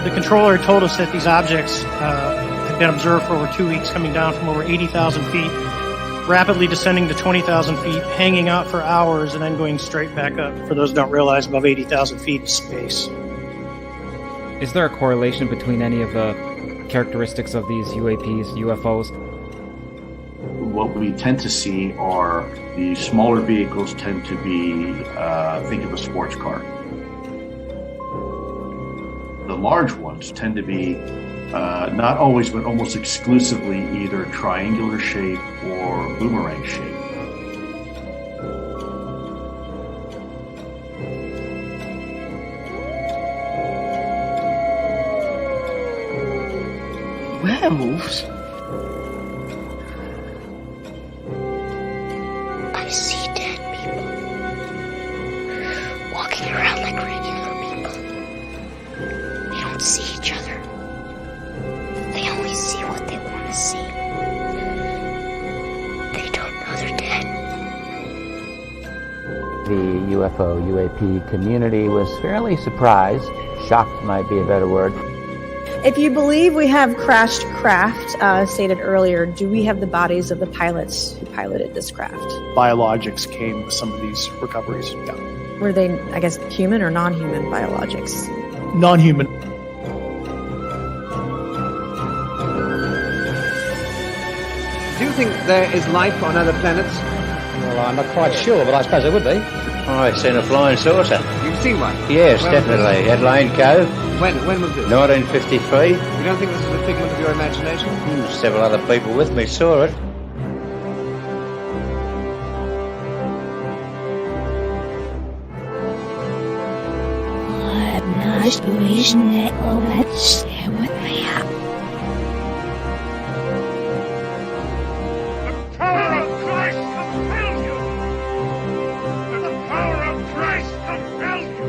The controller told us that these objects had been observed for over 2 weeks, coming down from over 80,000 feet, rapidly descending to 20,000 feet, hanging out for hours, and then going straight back up. For those who don't realize, above 80,000 feet is space. Is there a correlation between any of the characteristics of these UAPs, UFOs? What we tend to see are the smaller vehicles tend to be, think of a sports car. The large ones tend to be, not always, but almost exclusively either triangular shape or boomerang shape. Werewolves? I see dead people walking around like regular people. They don't see each other. They only see what they want to see. They don't know they're dead. The UFO UAP community was fairly surprised. Shocked might be a better word. If you believe we have crashed craft, stated earlier, do we have the bodies of the pilots who piloted this craft? Biologics came with some of these recoveries. Yeah. Were they, I guess, human or non-human biologics? Non-human. Do you think there is life on other planets? Well, I'm not quite sure, but I suppose there would be. Oh, I've seen a flying saucer. You've seen one? Yes, definitely. At Lane Cove. When was this? 1953. You don't think this is a figment of your imagination? Several other people with me saw it. I'm not wishing that all that stay with me. The power of Christ compels you! The power of Christ compels you!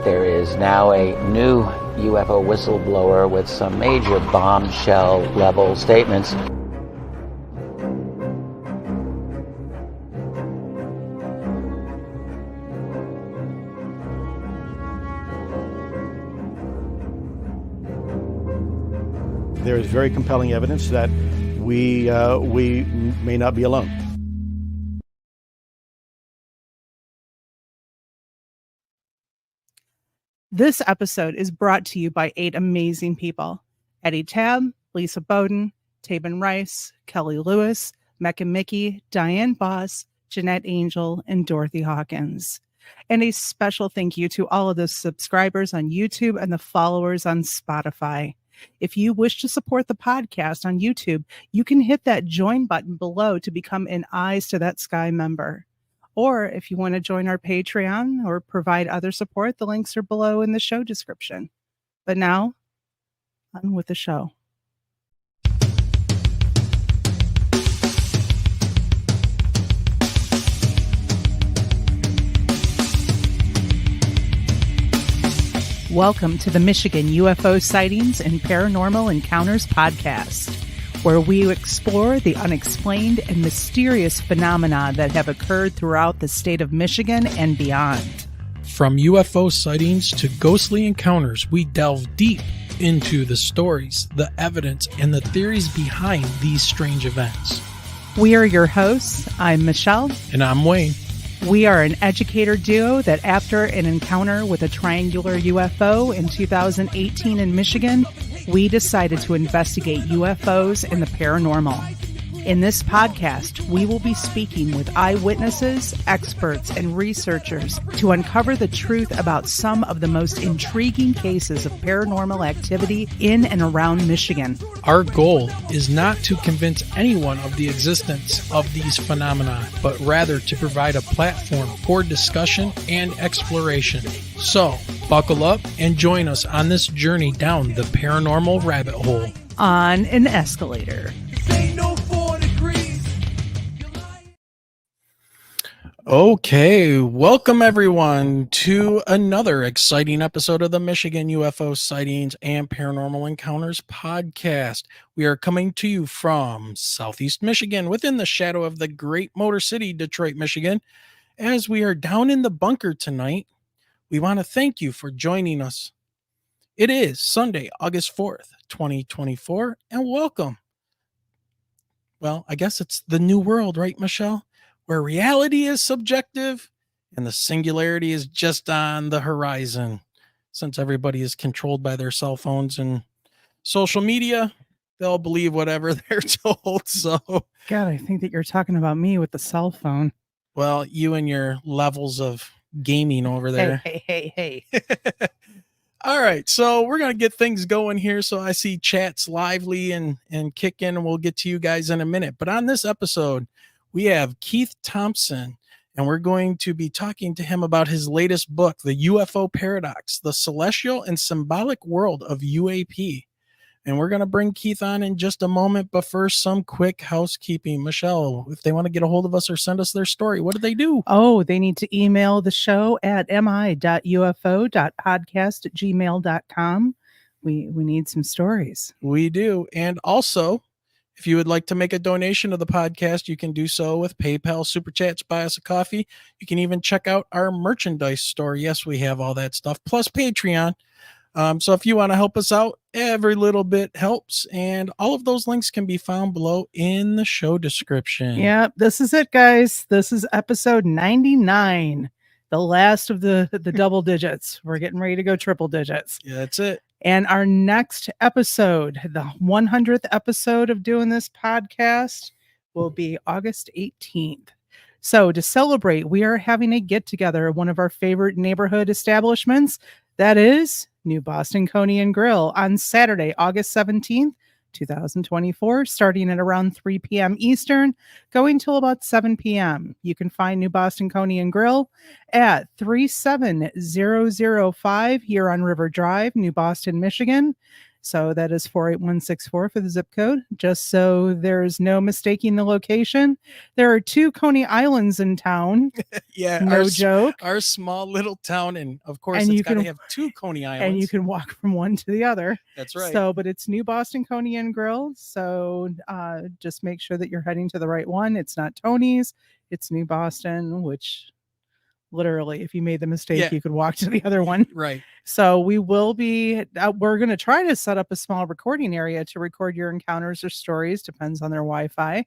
There is now a new UFO whistleblower with some major bombshell-level statements. There is very compelling evidence that we may not be alone. This episode is brought to you by 8 amazing people: Eddie Tabb, Lisa Bowden, Taban Rice, Kelly Lewis, Mecca Mickey, Diane Boss, Jeanette Angel, and Dorothy Hawkins. And a special thank you to all of the subscribers on YouTube and the followers on Spotify. If you wish to support the podcast on YouTube, you can hit that join button below to become an Eyes to That Sky member. Or if you want to join our Patreon or provide other support, the links are below in the show description. But now, on with the show. Welcome to the Michigan UFO Sightings and Paranormal Encounters podcast, where we explore the unexplained and mysterious phenomena that have occurred throughout the state of Michigan and beyond. From UFO sightings to ghostly encounters, we delve deep into the stories, the evidence, and the theories behind these strange events. We are your hosts. I'm Michelle. And I'm Wayne. We are an educator duo that after an encounter with a triangular UFO in 2018 in Michigan, we decided to investigate UFOs and the paranormal. In this podcast, we will be speaking with eyewitnesses, experts, and researchers to uncover the truth about some of the most intriguing cases of paranormal activity in and around Michigan. Our goal is not to convince anyone of the existence of these phenomena, but rather to provide a platform for discussion and exploration. So, buckle up and join us on this journey down the paranormal rabbit hole. On an escalator. Okay, welcome everyone to another exciting episode of the Michigan UFO Sightings and Paranormal Encounters podcast. We are coming to you from Southeast Michigan within the shadow of the great Motor City, Detroit, Michigan. As we are down in the bunker tonight, we want to thank you for joining us. It is Sunday, August 4th, 2024, and welcome. Well, I guess it's the new world, right, Michelle? Where reality is subjective and the singularity is just on the horizon. Since everybody is controlled by their cell phones and social media, they'll believe whatever they're told. So, God, I think that you're talking about me with the cell phone. well, you and your levels of gaming over there. Hey. All right, so we're going to get things going here. So I see chat's lively and kick in, and we'll get to you guys in a minute. But on this episode, we have Keith Thompson, and we're going to be talking to him about his latest book, The UFO Paradox, The Celestial and Symbolic World of UAP. And we're going to bring Keith on in just a moment, but first, some quick housekeeping. Michelle, if they want to get a hold of us or send us their story, what do they do? Oh, they need to email the show at mi.ufo.podcast@gmail.com. We need some stories. We do. And also, if you would like to make a donation to the podcast, you can do so with PayPal, Super Chats, buy us a coffee. You can even check out our merchandise store. Yes, we have all that stuff, plus Patreon. So if you want to help us out, every little bit helps. And all of those links can be found below in the show description. Yeah, this is it, guys. This is episode 99, the last of the double digits. We're getting ready to go triple digits. Yeah, that's it. And our next episode, the 100th episode of doing this podcast, will be August 18th. So to celebrate, we are having a get-together at one of our favorite neighborhood establishments. That is New Boston Coney and Grill on Saturday, August 17th, 2024, starting at around 3 p.m. Eastern, going till about 7 p.m. You can find New Boston Coney and Grill at 37005 here on River Drive, New Boston, Michigan. So that is 48164 for the zip code. Just so there's no mistaking the location. There are 2 Coney Islands in town. Yeah, no joke. Our small little town, and of course, it's got to have 2 Coney Islands. And you can walk from one to the other. That's right. So, but it's New Boston Coney and Grill. So just make sure that you're heading to the right one. It's not Tony's. It's New Boston, which literally, if you made the mistake, you could walk to the other one. Right. So we will be, we're going to try to set up a small recording area to record your encounters or stories, depends on their Wi-Fi,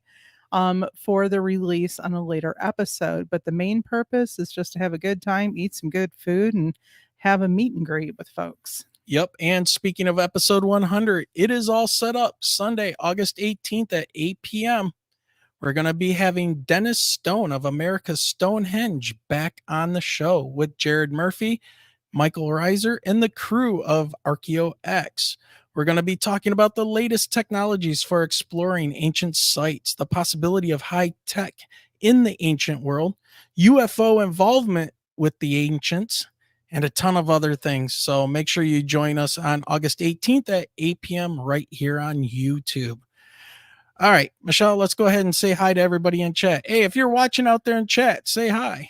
for the release on a later episode. But the main purpose is just to have a good time, eat some good food, and have a meet and greet with folks. Yep. And speaking of episode 100, it is all set up Sunday, August 18th at 8 p.m. We're going to be having Dennis Stone of America's Stonehenge back on the show with Jared Murphy, Michael Reiser, and the crew of ArchaeoX. We're going to be talking about the latest technologies for exploring ancient sites, the possibility of high tech in the ancient world, UFO involvement with the ancients, and a ton of other things. So make sure you join us on August 18th at 8 p.m. right here on YouTube. All right, Michelle, let's go ahead and say hi to everybody in chat. Hey, if you're watching out there in chat, say hi.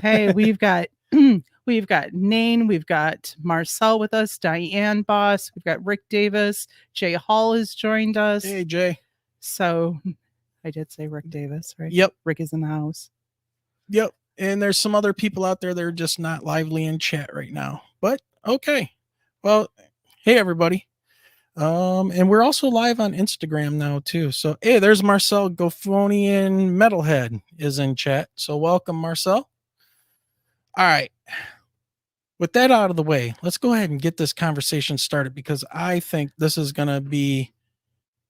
Hey, we've got Nain, we've got Marcel with us, Diane Boss, we've got Rick Davis, Jay Hall has joined us. Hey, Jay. So I did say Rick Davis, right? Yep. Rick is in the house. Yep. And there's some other people out there that are just not lively in chat right now. But okay. Well, hey everybody. And we're also live on Instagram now too. So hey, there's Marcel Gofonian Metalhead is in chat. So welcome, Marcel. All right. With that out of the way, let's go ahead and get this conversation started because I think this is going to be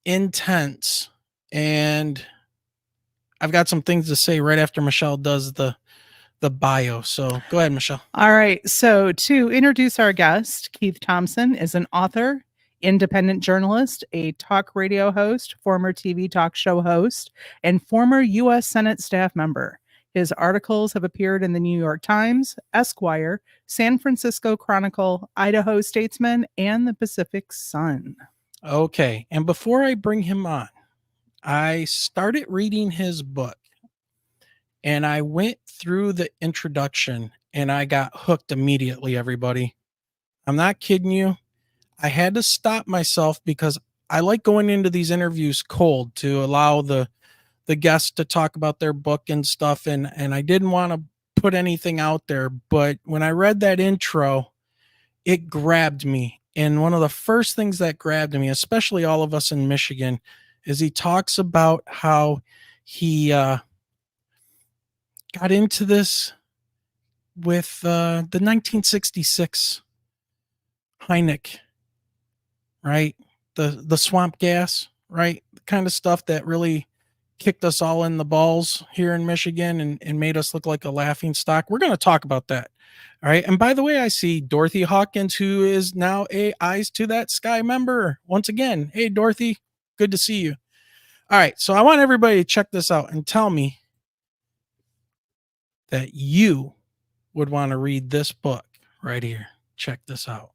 intense. And I've got some things to say right after Michelle does the bio. So go ahead, Michelle. All right. So to introduce our guest, Keith Thompson is an author, independent journalist, a talk radio host, former TV talk show host, and former U.S. Senate staff member. His articles have appeared in the New York Times, Esquire, San Francisco Chronicle, Idaho Statesman, and the Pacific Sun. Okay. And before I bring him on, I started reading his book. And I went through the introduction and I got hooked immediately, everybody. I'm not kidding you. I had to stop myself because I like going into these interviews cold to allow the guests to talk about their book and stuff. And I didn't want to put anything out there. But when I read that intro, it grabbed me. And one of the first things that grabbed me, especially all of us in Michigan, is he talks about how he got into this with the 1966 Heineck, right? The swamp gas, right? The kind of stuff that really kicked us all in the balls here in Michigan and made us look like a laughing stock. We're going to talk about that. All right. And by the way, I see Dorothy Hawkins, who is now a Eyes to That Sky member. Once again, hey, Dorothy, good to see you. All right. So I want everybody to check this out and tell me that you would want to read this book right here. Check this out.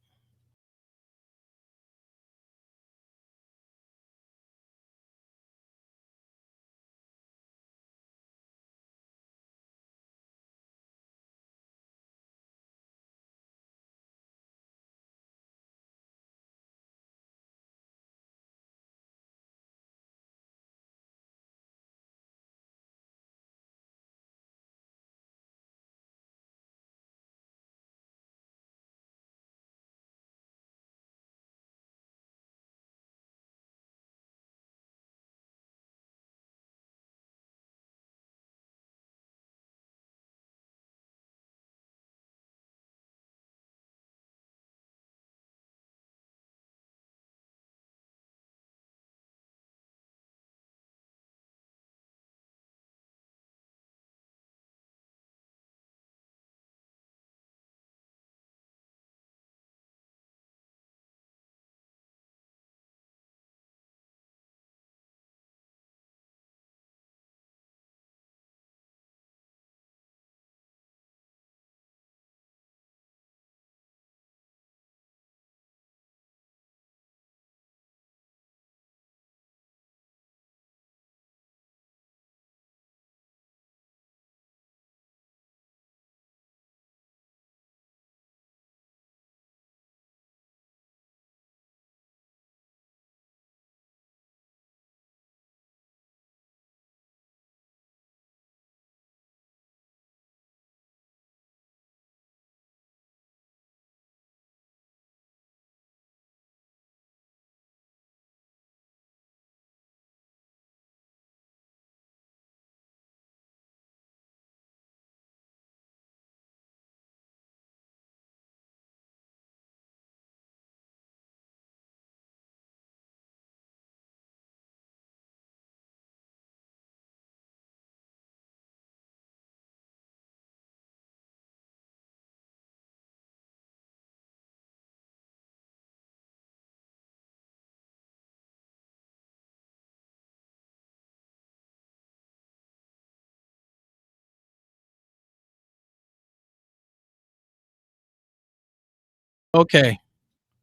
Okay.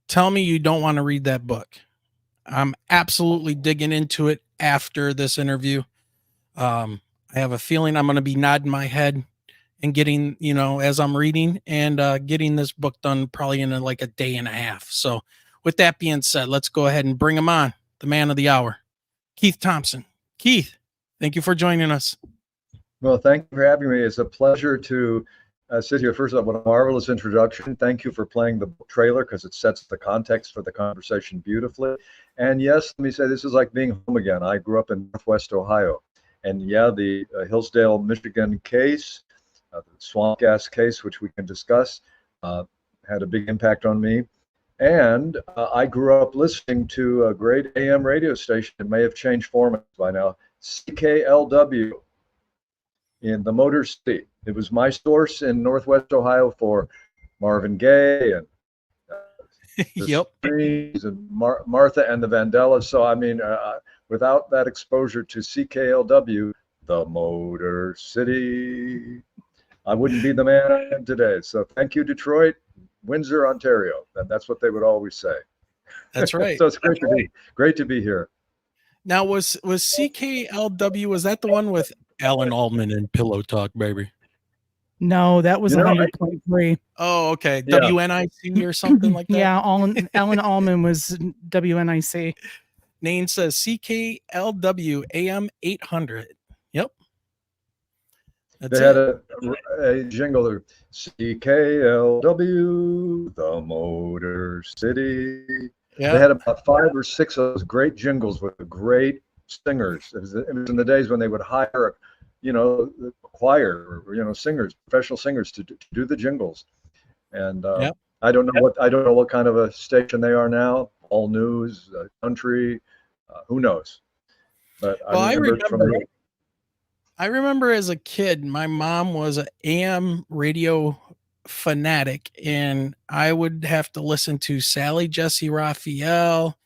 Tell me you don't want to read that book. I'm absolutely digging into it after this interview. I have a feeling I'm going to be nodding my head and getting, as I'm reading and getting this book done probably in like a day and a half. So with that being said, let's go ahead and bring him on, the man of the hour, Keith Thompson. Keith, thank you for joining us. Well, thank you for having me. It's a pleasure to sit here. First of all, what a marvelous introduction. Thank you for playing the trailer because it sets the context for the conversation beautifully. And yes, let me say this is like being home again. I grew up in Northwest Ohio. And yeah, the Hillsdale, Michigan case, the swamp gas case, which we can discuss, had a big impact on me. And I grew up listening to a great AM radio station. It may have changed formats by now, CKLW in the Motor City. It was my source in Northwest Ohio for Marvin Gaye and yep. And Martha and the Vandellas. So, I mean, without that exposure to CKLW, the Motor City, I wouldn't be the man I am today. So thank you, Detroit, Windsor, Ontario. And that's what they would always say. That's right. So it's great to be here. Now, was CKLW, was that the one with Alan Allman and Pillow Talk, baby. No, that was 100.3. Oh, okay. Yeah. WNIC or something like that. Yeah, Alan Allman was WNIC. Name says CKLW AM 800. Yep. That's They had it. a jingle there. CKLW, the Motor City. Yeah. They had about 5 or 6 of those great jingles with great singers. It was in the days when they would hire, the choir or singers, professional singers to do the jingles. And I don't know what kind of a station they are now. All news, country, who knows? But I remember as a kid, my mom was an AM radio fanatic, and I would have to listen to Sally Jesse Raphael.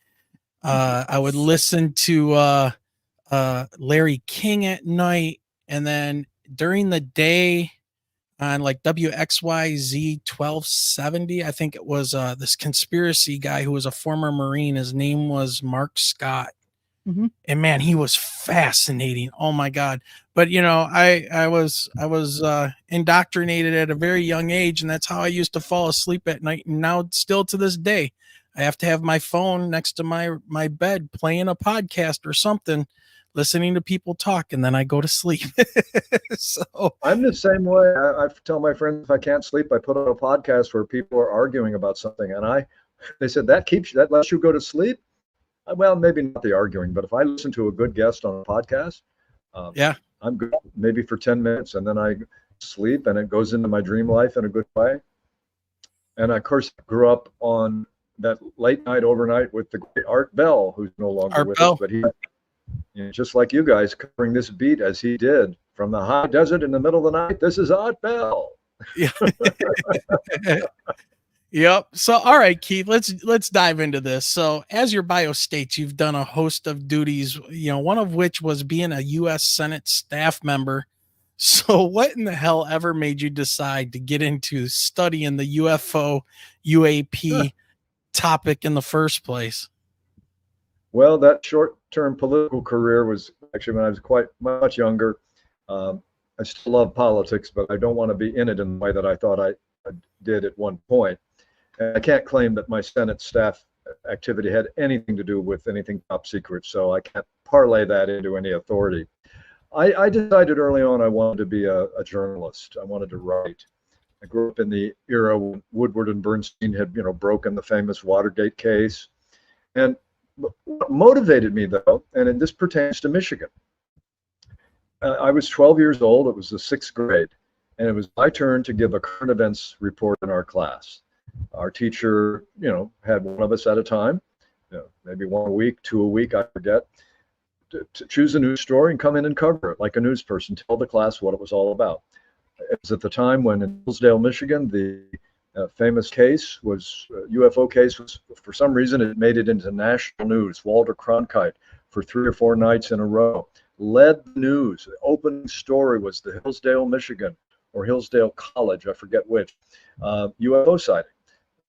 I would listen to Larry King at night, and then during the day on like WXYZ 1270, I think it was this conspiracy guy who was a former Marine. His name was Mark Scott. Mm-hmm. And man, he was fascinating. Oh my God. But I was indoctrinated at a very young age, and that's how I used to fall asleep at night. And now still to this day, I have to have my phone next to my bed playing a podcast or something, listening to people talk, and then I go to sleep. So I'm the same way. I tell my friends if I can't sleep, I put on a podcast where people are arguing about something, and they said that lets you go to sleep. Well, maybe not the arguing, but if I listen to a good guest on a podcast, I'm good maybe for 10 minutes, and then I sleep, and it goes into my dream life in a good way. And of course, I grew up on that late night overnight with the great Art Bell, who's no longer with us, but he, just like you guys, covering this beat as he did from the high desert in the middle of the night. This is Art Bell. Yeah. Yep. So, all right, Keith, let's dive into this. So, as your bio states, you've done a host of duties, one of which was being a U.S. Senate staff member. So, what in the hell ever made you decide to get into studying the UFO UAP topic in the first place? Well, that short-term political career was actually when I was quite much younger. I still love politics, but I don't want to be in it in the way that I thought I did at one point. I can't claim that my Senate staff activity had anything to do with anything top secret, so I can't parlay that into any authority. I decided early on I wanted to be a journalist. I wanted to write. I grew up in the era when Woodward and Bernstein had, broken the famous Watergate case. And what motivated me, though, and this pertains to Michigan. I was 12 years old. It was the 6th grade, and it was my turn to give a current events report in our class. Our teacher, had one of us at a time, maybe 1 a week, 2 a week, I forget, to choose a news story and come in and cover it like a news person, tell the class what it was all about. It was at the time when in Hillsdale, Michigan, the famous case was, UFO case was, for some reason, it made it into national news. Walter Cronkite, for 3 or 4 nights in a row, led the news. The opening story was the Hillsdale, Michigan, or Hillsdale College, I forget which, UFO sighting.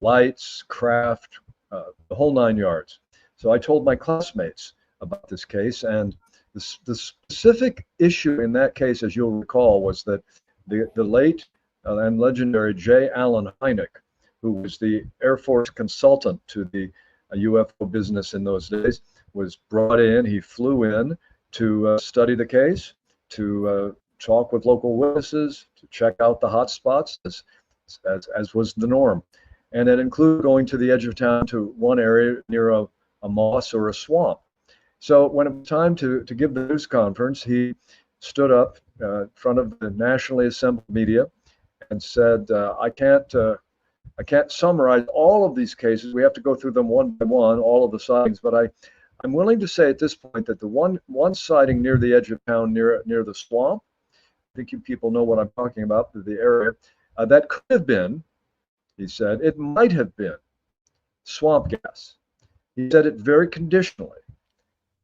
Lights, craft, the whole 9 yards. So I told my classmates about this case, and the specific issue in that case, as you'll recall, was that the late and legendary J. Allen Hynek, who was the Air Force consultant to the UFO business in those days, was brought in. He flew in to study the case, to talk with local witnesses, to check out the hot spots, as was the norm. And that included going to the edge of town to one area near a moss or a swamp. So when it was time to give the news conference, he stood up in front of the nationally assembled media and said, I can't summarize all of these cases. We have to go through them one by one, all of the sightings, but I'm willing to say at this point that the one sighting near the edge of town, near the swamp, I think you people know what I'm talking about, the area, that could have been, he said, it might have been swamp gas. He said it very conditionally,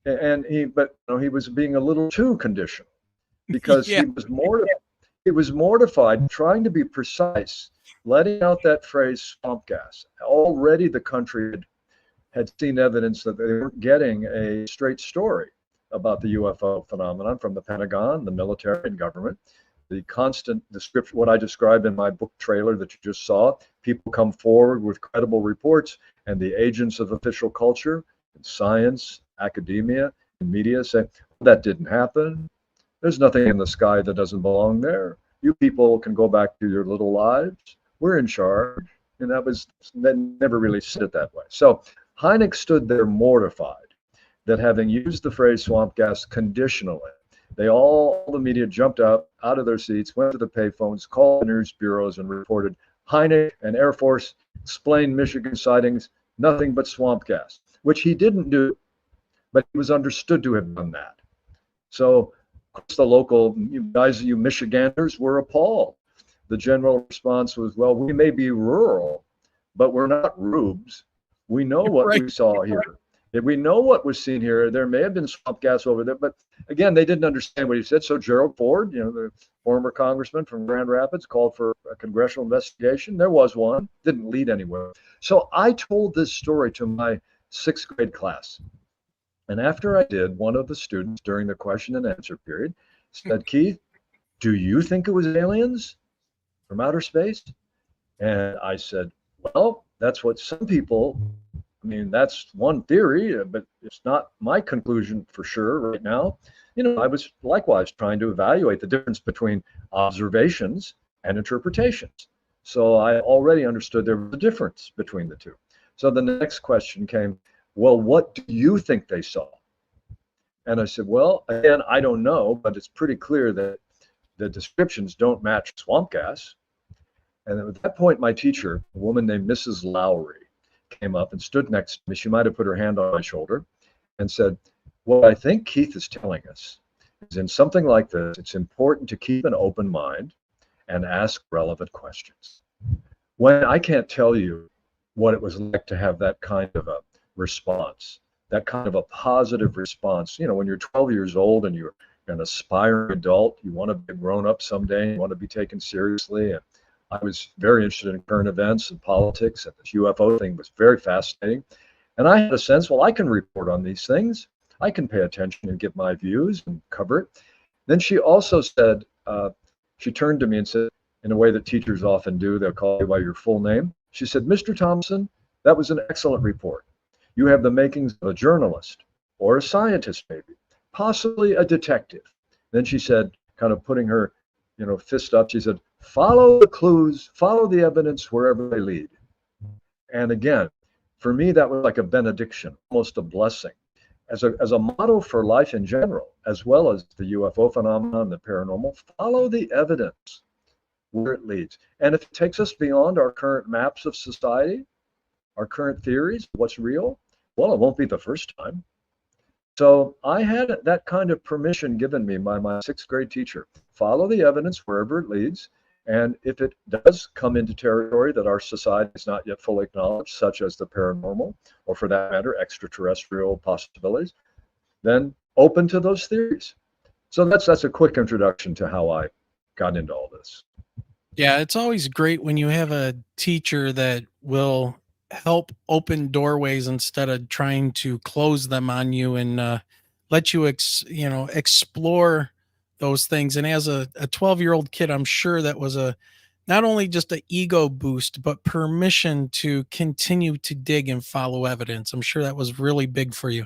and he was being a little too conditional, because he was mortified trying to be precise, letting out that phrase swamp gas. Already the country had seen evidence that they weren't getting a straight story about the UFO phenomenon from the Pentagon, the military, and government. The constant description, what I described in my book trailer that you just saw, people come forward with credible reports, and the agents of official culture, in science, academia, and media say, that didn't happen. There's nothing in the sky that doesn't belong there. You people can go back to your little lives. We're in charge. And that never really said it that way. So Hynek stood there mortified that having used the phrase swamp gas conditionally, all the media jumped up out of their seats, went to the payphones, called the news bureaus, and reported Hynek and Air Force explained Michigan sightings, nothing but swamp gas, which he didn't do, but he was understood to have done that. So, of course, the local guys, you Michiganders, were appalled. The general response was, well, we may be rural, but we're not rubes. We know what we saw here. If we know what was seen here, there may have been swamp gas over there, but again, they didn't understand what he said. So Gerald Ford, the former congressman from Grand Rapids, called for a congressional investigation. There was one, didn't lead anywhere. So I told this story to my 6th grade class. And after I did, one of the students during the question and answer period said, Keith, do you think it was aliens from outer space? And I said, well, that's what some people, that's one theory, but it's not my conclusion for sure right now. I was likewise trying to evaluate the difference between observations and interpretations. So I already understood there was a difference between the two. So the next question came, well, what do you think they saw? And I said, well, again, I don't know, but it's pretty clear that the descriptions don't match swamp gas. And at that point, my teacher, a woman named Mrs. Lowry, came up and stood next to me. She might have put her hand on my shoulder and said, what I think Keith is telling us is in something like this, it's important to keep an open mind and ask relevant questions. When I can't tell you what it was like to have that kind of a response, that kind of a positive response. When you're 12 years old and you're an aspiring adult, you want to be grown up someday, you want to be taken seriously. And I was very interested in current events and politics, and this UFO thing was very fascinating. And I had a sense, well, I can report on these things. I can pay attention and give my views and cover it. Then she also said, she turned to me and said, in a way that teachers often do, they'll call you by your full name. She said, Mr. Thompson, that was an excellent report. You have the makings of a journalist or a scientist, maybe, possibly a detective. Then she said, kind of putting her fist up, she said, follow the clues, follow the evidence wherever they lead. And again, for me, that was like a benediction, almost a blessing. As a motto for life in general, as well as the UFO phenomenon, the paranormal, follow the evidence where it leads. And if it takes us beyond our current maps of society, our current theories, what's real, well, it won't be the first time. So I had that kind of permission given me by my 6th grade teacher. Follow the evidence wherever it leads. And if it does come into territory that our society has not yet fully acknowledged, such as the paranormal, or for that matter, extraterrestrial possibilities, then open to those theories. So that's a quick introduction to how I got into all this. Yeah, it's always great when you have a teacher that will help open doorways instead of trying to close them on you and let you explore those things. And as a 12-year-old kid, I'm sure that was not only just an ego boost, but permission to continue to dig and follow evidence. I'm sure that was really big for you.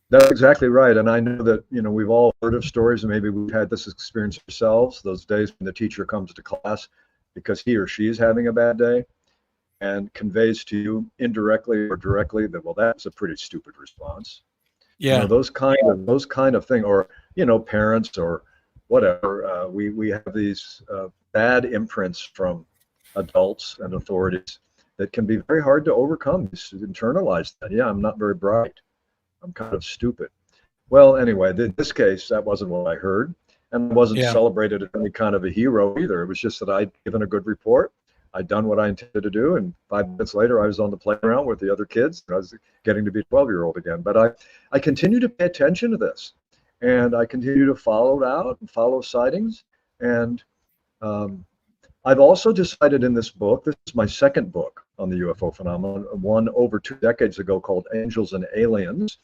That's exactly right. And I know that, we've all heard of stories, and maybe we've had this experience ourselves, those days when the teacher comes to class because he or she is having a bad day and conveys to you indirectly or directly that, well, that's a pretty stupid response. Yeah. Those kind of thing, or, parents or whatever, we have these bad imprints from adults and authorities that can be very hard to overcome. You internalize that. Yeah, I'm not very bright. I'm kind of stupid. Well, anyway, in this case, that wasn't what I heard, and I wasn't celebrated as any kind of a hero either. It was just that I'd given a good report. I'd done what I intended to do, and 5 minutes later, I was on the playground with the other kids. And I was getting to be a 12-year-old again. But I continue to pay attention to this, and I continue to follow it out and follow sightings. And I've also decided in this book, this is my 2nd book on the UFO phenomenon, one over 2 decades ago called Angels and Aliens,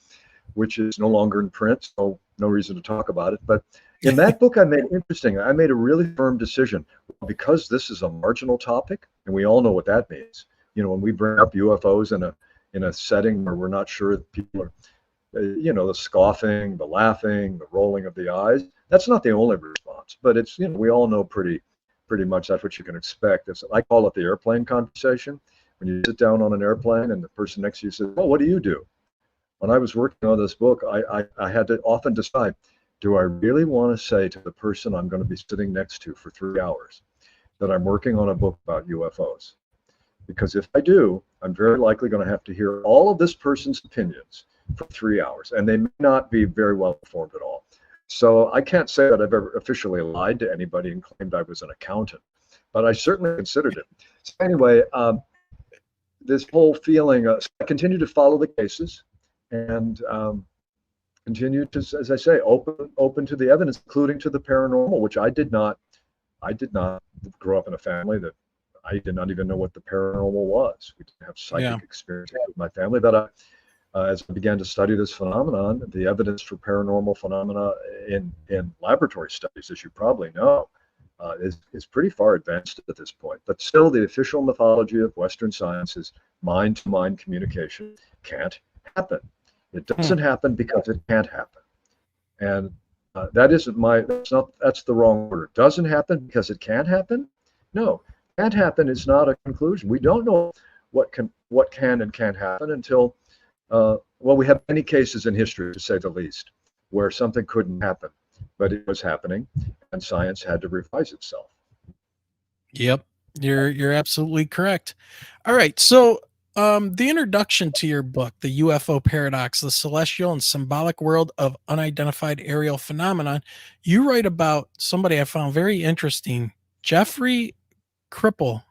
which is no longer in print, so no reason to talk about it. But in that book, I made a really firm decision. Because this is a marginal topic, and we all know what that means. When we bring up UFOs in a setting where we're not sure that people are, the scoffing, the laughing, the rolling of the eyes, that's not the only response. But it's, we all know pretty much that's what you can expect. I call it the airplane conversation. When you sit down on an airplane and the person next to you says, "Oh, what do you do?" When I was working on this book, I had to often decide, do I really want to say to the person I'm going to be sitting next to for 3 hours that I'm working on a book about UFOs? Because if I do, I'm very likely going to have to hear all of this person's opinions for 3 hours, and they may not be very well informed at all. So I can't say that I've ever officially lied to anybody and claimed I was an accountant, but I certainly considered it. So anyway, this whole feeling, I continue to follow the cases and continue to, as I say, open to the evidence, including to the paranormal, which I did not grow up in a family that I did not even know what the paranormal was. We didn't have psychic experiences with my family, but as I began to study this phenomenon, the evidence for paranormal phenomena in laboratory studies, as you probably know, is pretty far advanced at this point. But still, the official mythology of Western science is mind-to-mind communication can't happen. It doesn't happen because it can't happen. And that's the wrong word. Doesn't happen because it can't happen? No, can't happen is not a conclusion. We don't know what can and can't happen until, we have many cases in history, to say the least, where something couldn't happen, but it was happening, and science had to revise itself. Yep, you're absolutely correct. All right, so the introduction to your book, The UFO Paradox, the Celestial and Symbolic World of Unidentified Aerial Phenomenon, you write about somebody I found very interesting, Jeffrey Kripal.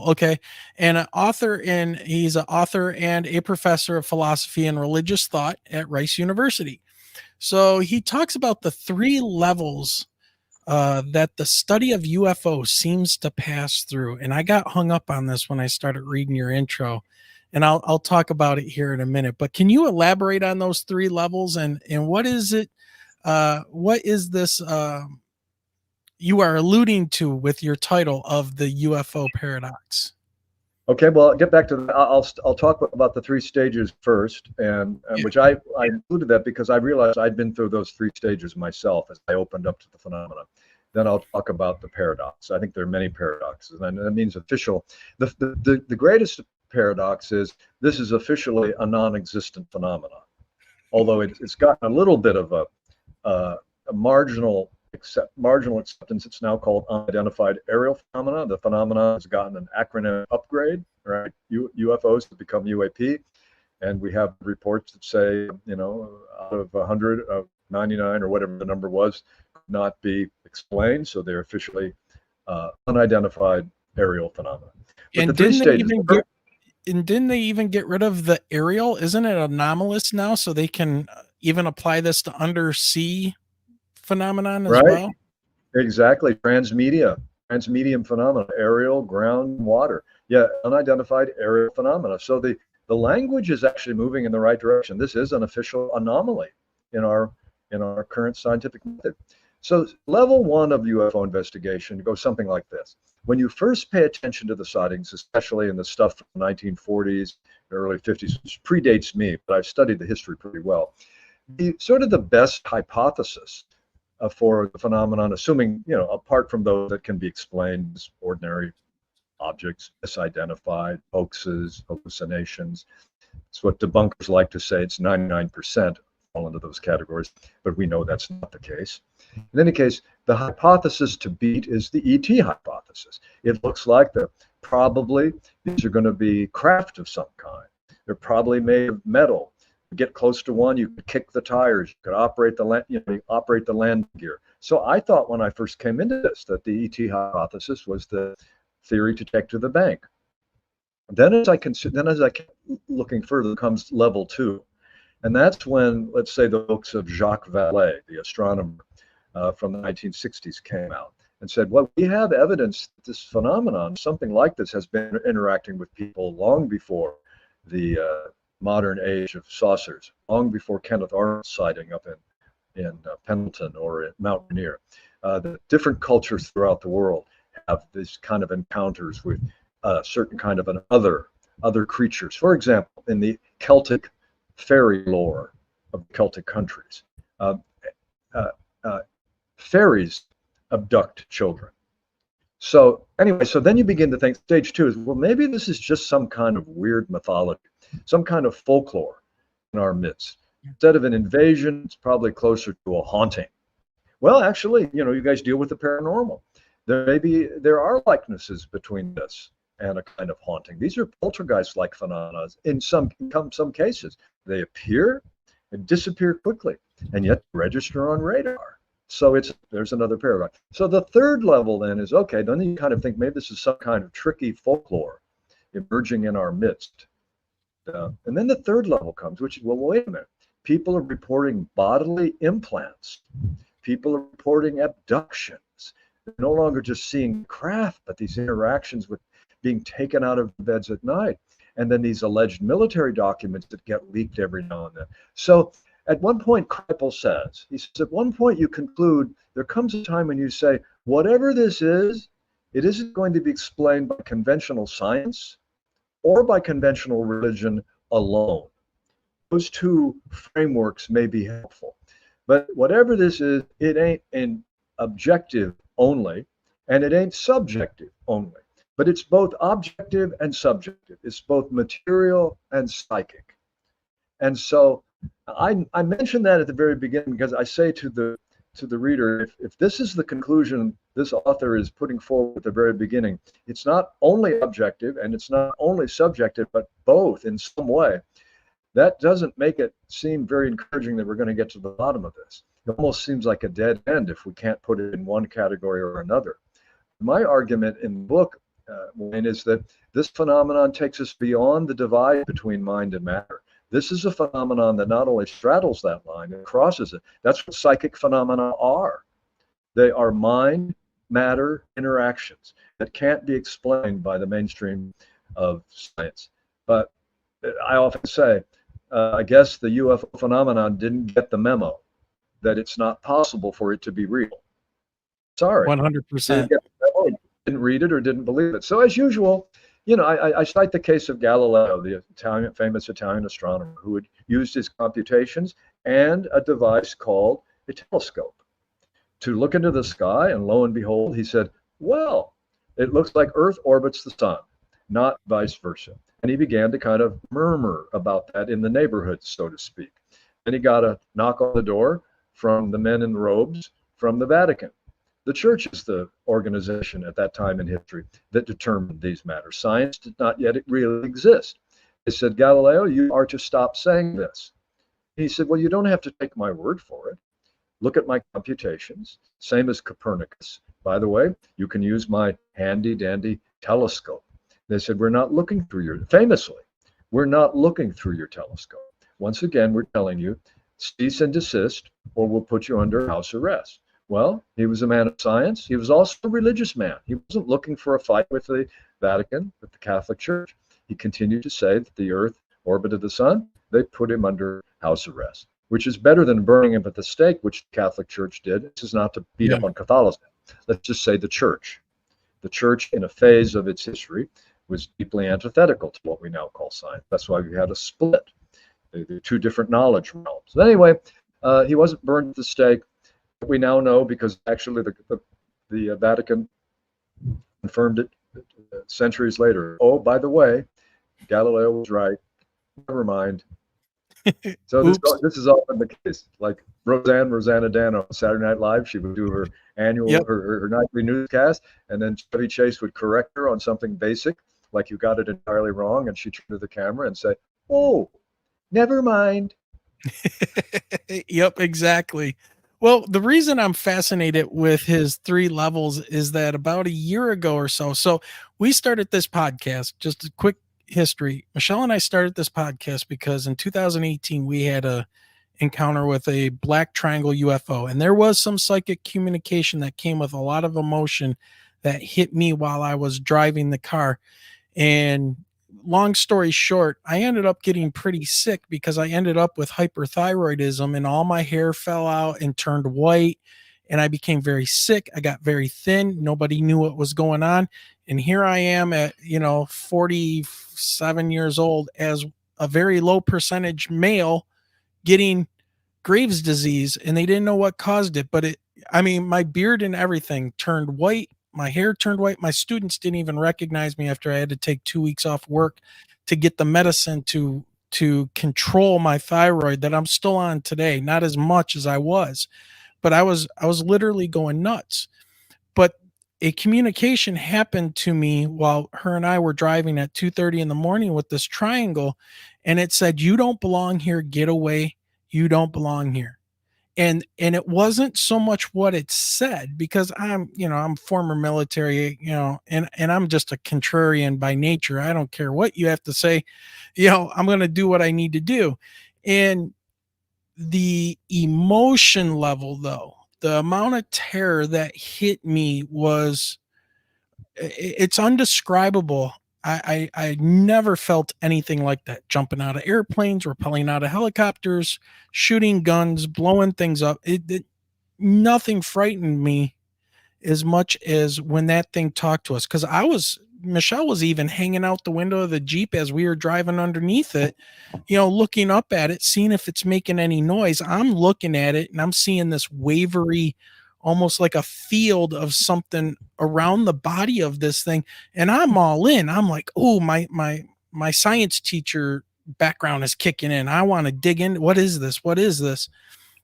Okay. And he's an author and a professor of philosophy and religious thought at Rice University. So he talks about the 3 levels that the study of UFO seems to pass through. And I got hung up on this when I started reading your intro, and I'll talk about it here in a minute. But can you elaborate on those 3 levels and what is it? What is this you are alluding to with your title of the UFO Paradox? Okay, well, I'll get back to that. I'll talk about the 3 stages first, and which I included that because I realized I'd been through those 3 stages myself as I opened up to the phenomenon. Then I'll talk about the paradox. I think there are many paradoxes, and that means official. The greatest paradox is this is officially a non-existent phenomenon, although it's gotten a little bit of a marginal acceptance. It's now called unidentified aerial phenomena. The phenomenon has gotten an acronym upgrade, right? UFOs have become UAP, and we have reports that say, out of 100 of 99 or whatever the number was, could not be explained. So they're officially unidentified aerial phenomena. But and didn't they even get rid of the aerial? Isn't it anomalous now? So they can even apply this to undersea phenomenon as well? Exactly. Transmedium phenomena, aerial, ground, water. Yeah, unidentified aerial phenomena. So the language is actually moving in the right direction. This is an official anomaly in our current scientific method. So level 1 of UFO investigation goes something like this. When you first pay attention to the sightings, especially in the stuff from the 1940s, early 50s, which predates me, but I've studied the history pretty well, the best hypothesis for the phenomenon, assuming, apart from those that can be explained as ordinary objects, misidentified, hoaxes, hallucinations. It's what debunkers like to say. It's 99% fall into those categories, but we know that's not the case. In any case, the hypothesis to beat is the ET hypothesis. It looks like these are going to be craft of some kind. They're probably made of metal. Get close to one, you could kick the tires, you could operate the land gear. So I thought when I first came into this that the ET hypothesis was the theory to take to the bank. Then as I kept looking further comes level 2, and that's when, let's say, the books of Jacques Vallée, the astronomer from the 1960s, came out and said, well, we have evidence that this phenomenon, something like this, has been interacting with people long before the modern age of saucers, long before Kenneth Arnold's sighting up in Pendleton or at Mount Rainier. The different cultures throughout the world have these kind of encounters with certain kind of other creatures. For example, in the Celtic fairy lore of Celtic countries, fairies abduct children. So anyway, so then you begin to think stage two is, well, maybe this is just some kind of weird mythology, some kind of folklore in our midst. Instead of an invasion, it's probably closer to a haunting. Well, actually, you guys deal with the paranormal. There are likenesses between this and a kind of haunting. These are poltergeist-like phenomena. In some cases, they appear and disappear quickly, and yet register on radar. So there's another paradigm. So the third level then is, okay, then you kind of think maybe this is some kind of tricky folklore emerging in our midst. And then the third level comes, which is, well, wait a minute. People are reporting bodily implants. People are reporting abductions. They're no longer just seeing craft, but these interactions with being taken out of beds at night. And then these alleged military documents that get leaked every now and then. So at one point, Kripal says, at one point you conclude, there comes a time when you say, whatever this is, it isn't going to be explained by conventional science or by conventional religion alone. Those two frameworks may be helpful. But whatever this is, it ain't an objective only, and it ain't subjective only. But it's both objective and subjective. It's both material and psychic. And so I mentioned that at the very beginning because I say to the reader, if this is the conclusion this author is putting forward at the very beginning, it's not only objective and it's not only subjective, but both in some way. That doesn't make it seem very encouraging that we're going to get to the bottom of this. It almost seems like a dead end if we can't put it in one category or another. My argument in the book, Wayne, is that this phenomenon takes us beyond the divide between mind and matter. This is a phenomenon that not only straddles that line, it crosses it. That's what psychic phenomena are. They are mind-matter interactions that can't be explained by the mainstream of science. But I often say, I guess the UFO phenomenon didn't get the memo that it's not possible for it to be real. Sorry. 100%. Didn't read it or didn't believe it. So as usual, I cite the case of Galileo, the famous Italian astronomer who had used his computations and a device called a telescope to look into the sky, and lo and behold, he said, well, it looks like Earth orbits the sun, not vice versa. And he began to kind of murmur about that in the neighborhood, so to speak. Then he got a knock on the door from the men in robes from the Vatican. The church is the organization at that time in history that determined these matters. Science did not yet really exist. They said, Galileo, you are to stop saying this. He said, well, you don't have to take my word for it. Look at my computations, same as Copernicus. By the way, you can use my handy dandy telescope. They said, we're not looking through famously, we're not looking through your telescope. Once again, we're telling you, cease and desist, or we'll put you under house arrest. Well, he was a man of science. He was also a religious man. He wasn't looking for a fight with the Vatican, with the Catholic Church. He continued to say that the Earth orbited the sun. They put him under house arrest, which is better than burning him at the stake, which the Catholic Church did. This is not to beat up on Catholicism. Let's just say the Church. The Church, in a phase of its history, was deeply antithetical to what we now call science. That's why we had a split. They're two different knowledge realms. So anyway, he wasn't burned at the stake. We now know because actually the Vatican confirmed it centuries later. Oh, by the way, Galileo was right. Never mind. So this is often the case. Like Rosanna Dan on Saturday Night Live, she would do her annual her nightly newscast, and then Chevy Chase would correct her on something basic, like you got it entirely wrong, and she'd turn to the camera and say, "Oh, never mind." Yep, exactly. Well, the reason I'm fascinated with his 3 levels is that about a year ago or so we started this podcast, just a quick history. Michelle and I started this podcast because in 2018, we had a encounter with a black triangle UFO, and there was some psychic communication that came with a lot of emotion that hit me while I was driving the car. And long story short, I ended up getting pretty sick because I ended up with hyperthyroidism and all my hair fell out and turned white. And I became very sick. I got very thin. Nobody knew what was going on. And here I am at, 47 years old as a very low percentage male getting Graves' disease, and they didn't know what caused it. But my beard and everything turned white. My hair turned white. My students didn't even recognize me after I had to take 2 weeks off work to get the medicine to control my thyroid that I'm still on today. Not as much as I was, but I was literally going nuts. But a communication happened to me while her and I were driving at 2:30 in the morning with this triangle, and it said, "You don't belong here. Get away. You don't belong here." And it wasn't so much what it said, because I'm former military, and I'm just a contrarian by nature. I don't care what you have to say, I'm going to do what I need to do. And the emotion level, though, the amount of terror that hit me it's undescribable. I never felt anything like that. Jumping out of airplanes, rappelling out of helicopters, shooting guns, blowing things up. Nothing frightened me as much as when that thing talked to us. Because Michelle was even hanging out the window of the Jeep as we were driving underneath it, looking up at it, seeing if it's making any noise. I'm looking at it and I'm seeing this wavery, almost like a field of something around the body of this thing. And I'm all in. I'm like, oh, my science teacher background is kicking in. I want to dig in. What is this? What is this?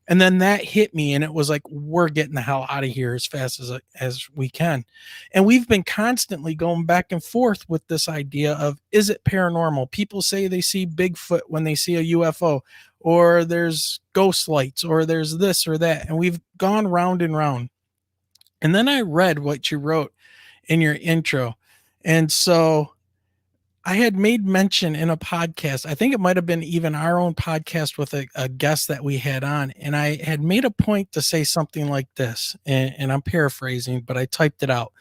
And then that hit me, and it was like, we're getting the hell out of here as fast as we can. And we've been constantly going back and forth with this idea of, is it paranormal? People say they see Bigfoot when they see a UFO, or there's ghost lights, or there's this or that. And we've gone round and round. And then I read what you wrote in your intro. And so I had made mention in a podcast, I think it might have been even our own podcast with a guest that we had on. And I had made a point to say something like this, and I'm paraphrasing, but I typed it out.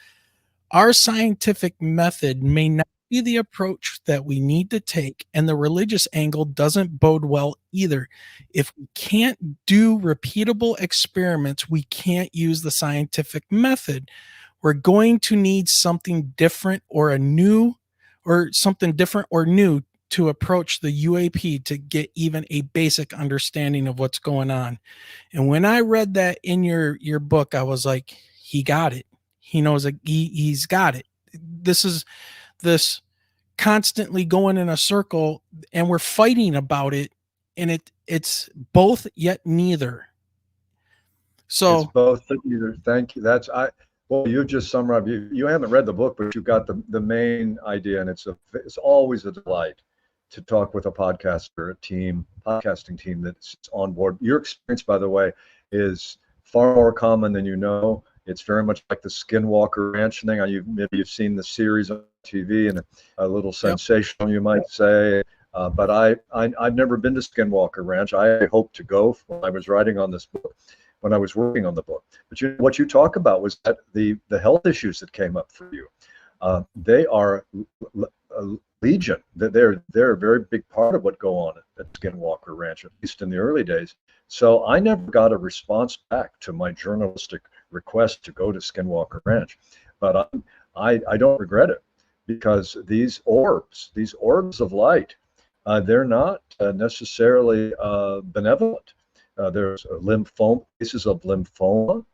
Our scientific method may not be the approach that we need to take, and the religious angle doesn't bode well either. If we can't do repeatable experiments, we can't use the scientific method. We're going to need something different or new to approach the UAP to get even a basic understanding of what's going on. And when I read that in your book, I was like, he got it. He knows that he's got it. This is this constantly going in a circle, and we're fighting about it, and it's both yet neither. So it's both yet neither. Thank you. Well, you just summarized. You haven't read the book, but you got the main idea, and it's always a delight to talk with a podcaster, podcasting team that's on board. Your experience, by the way, is far more common than you know. It's very much like the Skinwalker Ranch thing. Maybe you've seen the series on TV, and a little sensational, you might say. But I've never been to Skinwalker Ranch. I hope to go when I was writing on this book, when I was working on the book. But what you talk about was that the health issues that came up for you, they are legion. They're a very big part of what go on at Skinwalker Ranch, at least in the early days. So I never got a response back to my journalistic request to go to Skinwalker Ranch, but I don't regret it, because these orbs of light, they're not necessarily benevolent. There's cases of lymphoma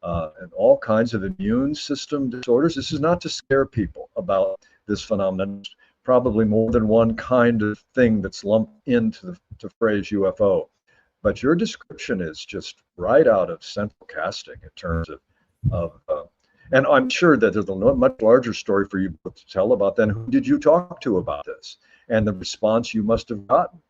and all kinds of immune system disorders. This is not to scare people about this phenomenon. There's probably more than one kind of thing that's lumped into the phrase UFO. But your description is just right out of central casting in terms of and I'm sure that there's a much larger story for you to tell about then. Who did you talk to about this, and the response you must have gotten?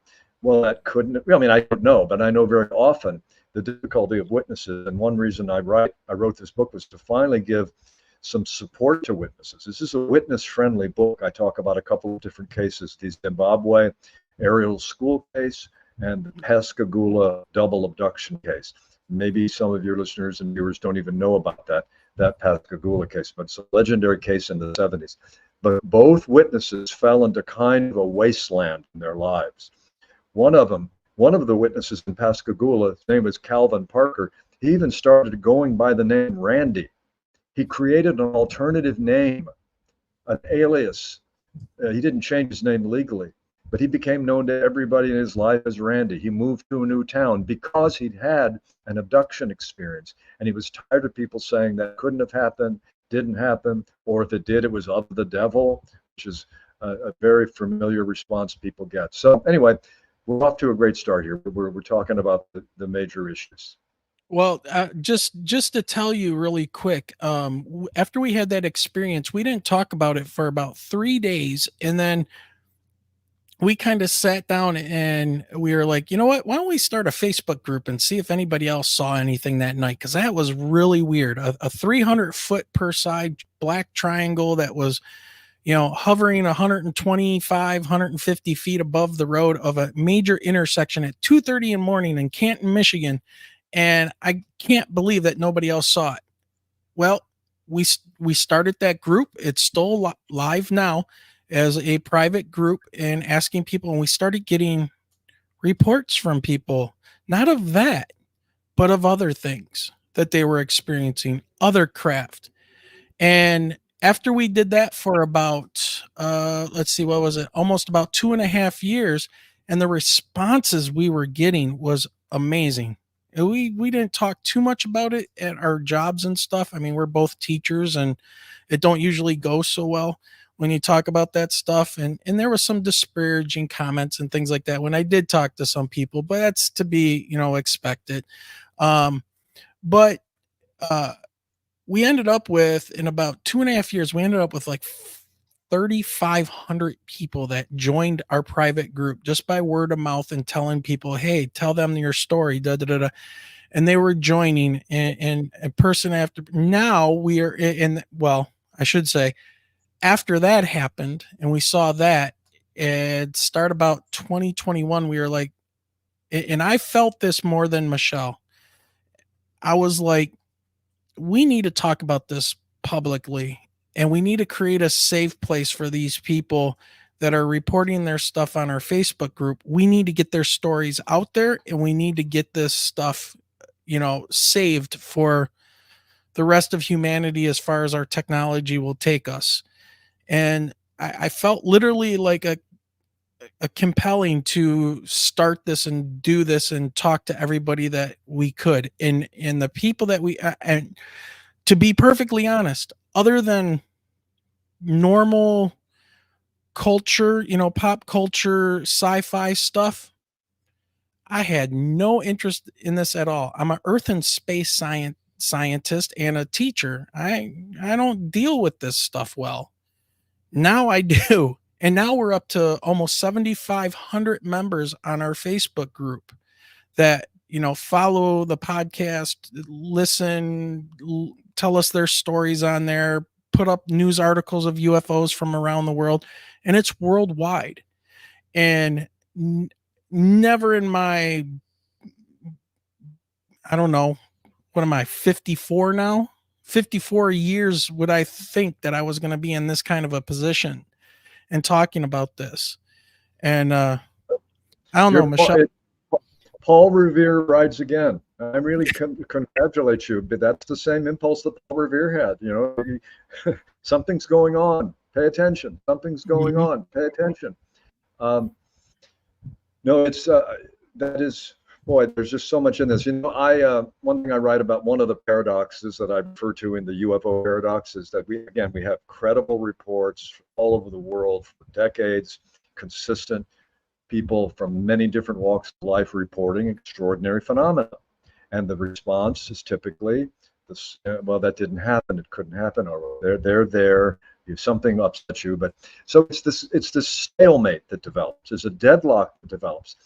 Well, that couldn't, I don't know, but I know very often the difficulty of witnesses. And one reason I wrote this book was to finally give some support to witnesses. This is a witness-friendly book. I talk about a couple of different cases, the Zimbabwe aerial school case and the Pascagoula double abduction case. Maybe some of your listeners and viewers don't even know about that Pascagoula case, but it's a legendary case in the 70s. but both witnesses fell into kind of a wasteland in their lives. One of the witnesses in Pascagoula, his name was Calvin Parker. He even started going by the name Randy. He created an alternative name, an alias. He didn't change his name legally, but he became known to everybody in his life as Randy. He moved to a new town because he'd had an abduction experience, and he was tired of people saying that couldn't have happened, didn't happen, or if it did, it was of the devil, which is a very familiar response people get. So anyway, we're off to a great start here. We're talking about the major issues. Well, just to tell you really quick, after we had that experience, we didn't talk about it for about 3 days, and then we kind of sat down and we were like, you know what? Why don't we start a Facebook group and see if anybody else saw anything that night? Because that was really weird. A 300-foot per side black triangle that was, hovering 125, 150 feet above the road of a major intersection at 2:30 in the morning in Canton, Michigan. And I can't believe that nobody else saw it. Well, we started that group. It's still live now as a private group and asking people. And we started getting reports from people, not of that, but of other things that they were experiencing, other craft. And after we did that for about, almost about 2.5 years, and the responses we were getting was amazing. We didn't talk too much about it at our jobs and stuff. I mean, we're both teachers, and it don't usually go so well when you talk about that stuff. And there was some disparaging comments and things like that when I did talk to some people, but that's to be, expected. But we ended up with, in about 2.5 years, we ended up with like 3,500 people that joined our private group just by word of mouth and telling people, hey, tell them your story, and they were joining, and a person after. Now we are I should say, after that happened and we saw that, it start about 2021, we were like, and I felt this more than Michelle. I was like, we need to talk about this publicly, and we need to create a safe place for these people that are reporting their stuff on our Facebook group. We need to get their stories out there, and we need to get this stuff, saved for the rest of humanity as far as our technology will take us. And I felt literally like a compelling to start this and do this and talk to everybody that we could. And the people that and to be perfectly honest, other than normal culture, pop culture, sci-fi stuff, I had no interest in this at all. I'm an earth and space scientist and a teacher. I don't deal with this stuff well. Now I do. And now we're up to almost 7,500 members on our Facebook group that, follow the podcast, listen, tell us their stories on there, put up news articles of UFOs from around the world, and it's worldwide. And never in my, I don't know, what am I, 54 now? 54 years would I think that I was going to be in this kind of a position and talking about this. And I don't know, Michelle. Paul Revere rides again. I really congratulate you, but that's the same impulse that Paul Revere had. Something's going on. Pay attention. Something's going on. Pay attention. No, it's that is. Boy, there's just so much in this. One thing I write about, one of the paradoxes that I refer to in the UFO paradox, is that we have credible reports all over the world for decades, consistent people from many different walks of life reporting extraordinary phenomena. And the response is typically, well, that didn't happen, it couldn't happen, or they're there, something upset you. But so it's this stalemate that develops, it's a deadlock that develops.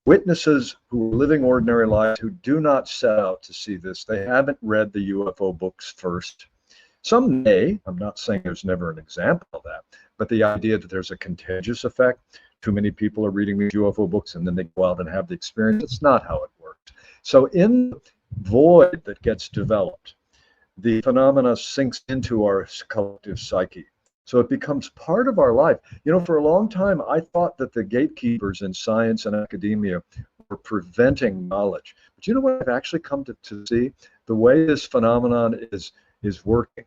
Witnesses who are living ordinary lives, who do not set out to see this, they haven't read the UFO books first. Some may, I'm not saying there's never an example of that, but the idea that there's a contagious effect, too many people are reading these UFO books and then they go out and have the experience, it's not how it worked. So in the void that gets developed, the phenomena sinks into our collective psyche. So it becomes part of our life. You know, for a long time, I thought that the gatekeepers in science and academia were preventing knowledge. But you know what I've actually come to see? The way this phenomenon is working,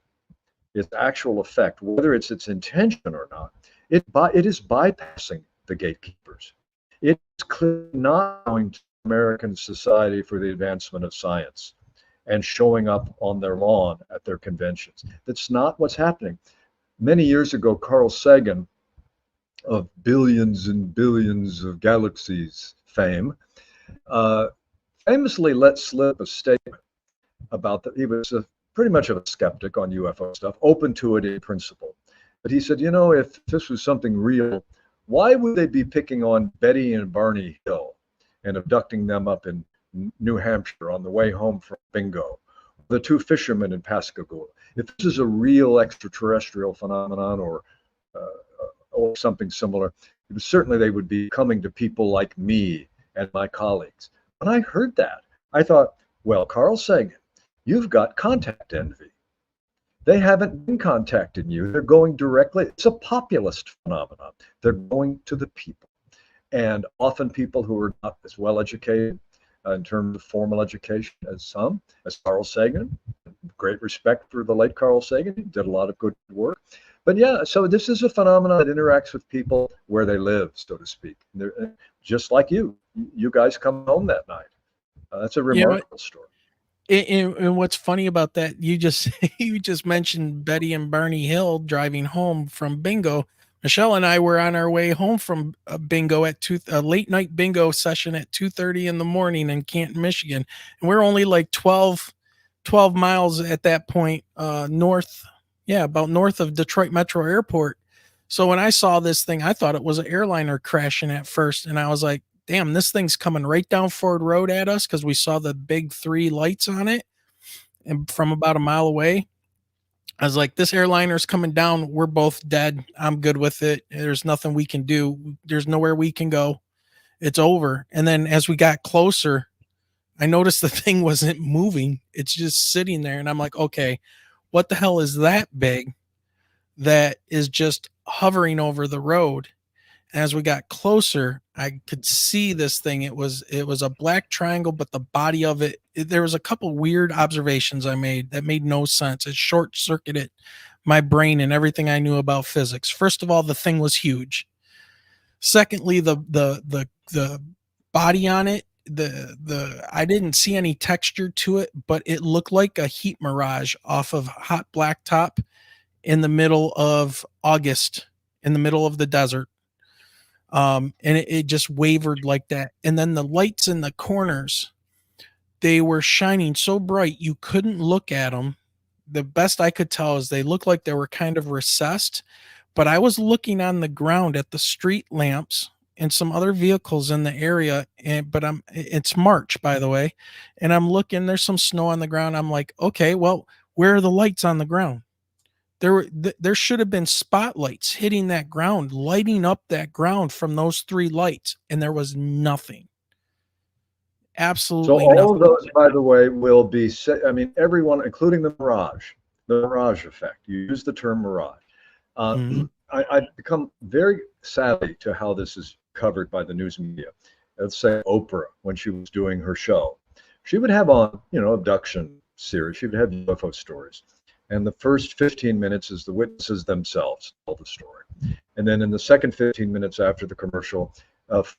its actual effect, whether it's its intention or not, it is bypassing the gatekeepers. It's clearly not going to American Society for the Advancement of Science and showing up on their lawn at their conventions. That's not what's happening. Many years ago, Carl Sagan, of billions and billions of galaxies fame, famously let slip a statement about that. He was pretty much of a skeptic on UFO stuff, open to it in principle. But he said, you know, if this was something real, why would they be picking on Betty and Barney Hill and abducting them up in New Hampshire on the way home from bingo? The two fishermen in Pascagoula. If this is a real extraterrestrial phenomenon or something similar, certainly they would be coming to people like me and my colleagues. When I heard that, I thought, well, Carl Sagan, you've got contact envy. They haven't been contacting you. They're going directly. It's a populist phenomenon. They're going to the people. And often people who are not as well educated in terms of formal education as Carl Sagan. Great respect for the late Carl Sagan. He did a lot of good work. But yeah, so this is a phenomenon that interacts with people where they live, so to speak. They're, just like you guys come home that night. That's a remarkable story. And what's funny about that, you just mentioned Betty and Barney Hill driving home from bingo. Michelle and I were on our way home from a bingo at a late night bingo session at 2:30 in the morning in Canton, Michigan. And we're only like 12 miles at that point, north. Yeah. About north of Detroit Metro Airport. So when I saw this thing, I thought it was an airliner crashing at first. And I was like, damn, this thing's coming right down Ford Road at us. Cause we saw the big 3 lights on it and from about a mile away. I was like, this airliner's coming down. We're both dead. I'm good with it. There's nothing we can do. There's nowhere we can go. It's over. And then as we got closer, I noticed the thing wasn't moving. It's just sitting there. And I'm like, okay, what the hell is that big that is just hovering over the road? And as we got closer, I could see this thing. It was a black triangle, but the body of it, there was a couple weird observations I made that made no sense. It short-circuited my brain and everything I knew about physics. First of all, the thing was huge. Secondly, the body on it, I didn't see any texture to it, but it looked like a heat mirage off of hot blacktop in the middle of August, in the middle of the desert. And it just wavered like that. And then the lights in the corners, they were shining so bright you couldn't look at them. The best I could tell is they looked like they were kind of recessed, but I was looking on the ground at the street lamps and some other vehicles in the area. It's March, by the way. And I'm looking, there's some snow on the ground. I'm like, okay, well, where are the lights on the ground? There should have been spotlights hitting that ground, lighting up that ground from those 3 lights, and there was nothing. Absolutely so all nothing. of those, by the way, will be, I mean, everyone, including the mirage effect. You use the term mirage. I've become very savvy to how this is covered by the news media. Let's say Oprah, when she was doing her show, she would have on, abduction series. She would have UFO stories. And the first 15 minutes is the witnesses themselves tell the story. And then in the second 15 minutes after the commercial,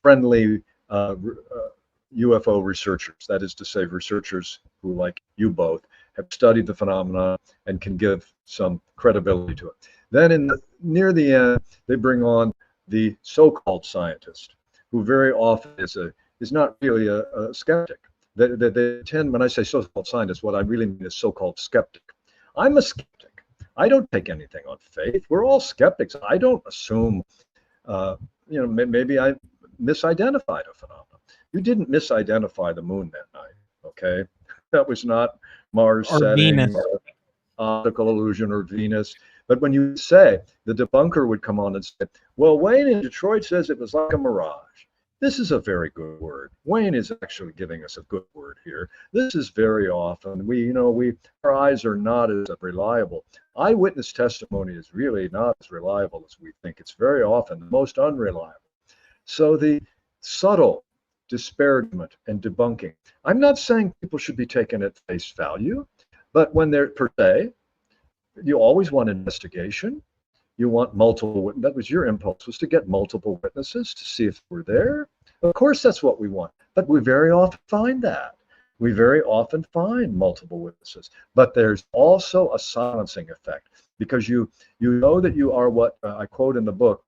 friendly UFO researchers, that is to say researchers who, like you both, have studied the phenomenon and can give some credibility to it. Then near the end, they bring on the so-called scientist, who very often is not really a skeptic. They tend, when I say so-called scientist, what I really mean is so-called skeptic. I'm a skeptic. I don't take anything on faith. We're all skeptics. I don't assume, maybe I misidentified a phenomenon. You didn't misidentify the moon that night, okay? That was not Mars or setting, Venus. or optical illusion, or Venus. But when you say, the debunker would come on and say, well, Wayne in Detroit says it was like a mirage. This is a very good word. Wayne is actually giving us a good word here. This is very often, our eyes are not as reliable. Eyewitness testimony is really not as reliable as we think. It's very often the most unreliable. So the subtle disparagement and debunking. I'm not saying people should be taken at face value, but when they're per se, you always want investigation. You want multiple witnesses. That was your impulse, was to get multiple witnesses to see if we're there. Of course, that's what we want. But we very often find that. We very often find multiple witnesses. But there's also a silencing effect, because you know that you are what I quote in the book,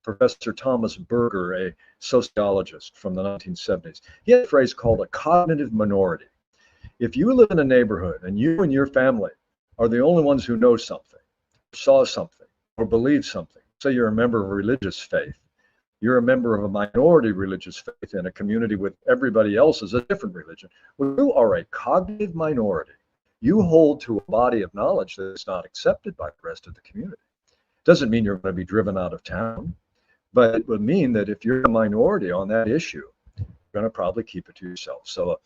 Professor Thomas Berger, a sociologist from the 1970s. He had a phrase called a cognitive minority. If you live in a neighborhood and you and your family are the only ones who know something, saw something, or believe something, say you're a member of a religious faith, you're a member of a minority religious faith in a community with everybody else is a different religion. Well, you are a cognitive minority. You hold to a body of knowledge that is not accepted by the rest of the community. Doesn't mean you're going to be driven out of town, but it would mean that if you're a minority on that issue, you're going to probably keep it to yourself. So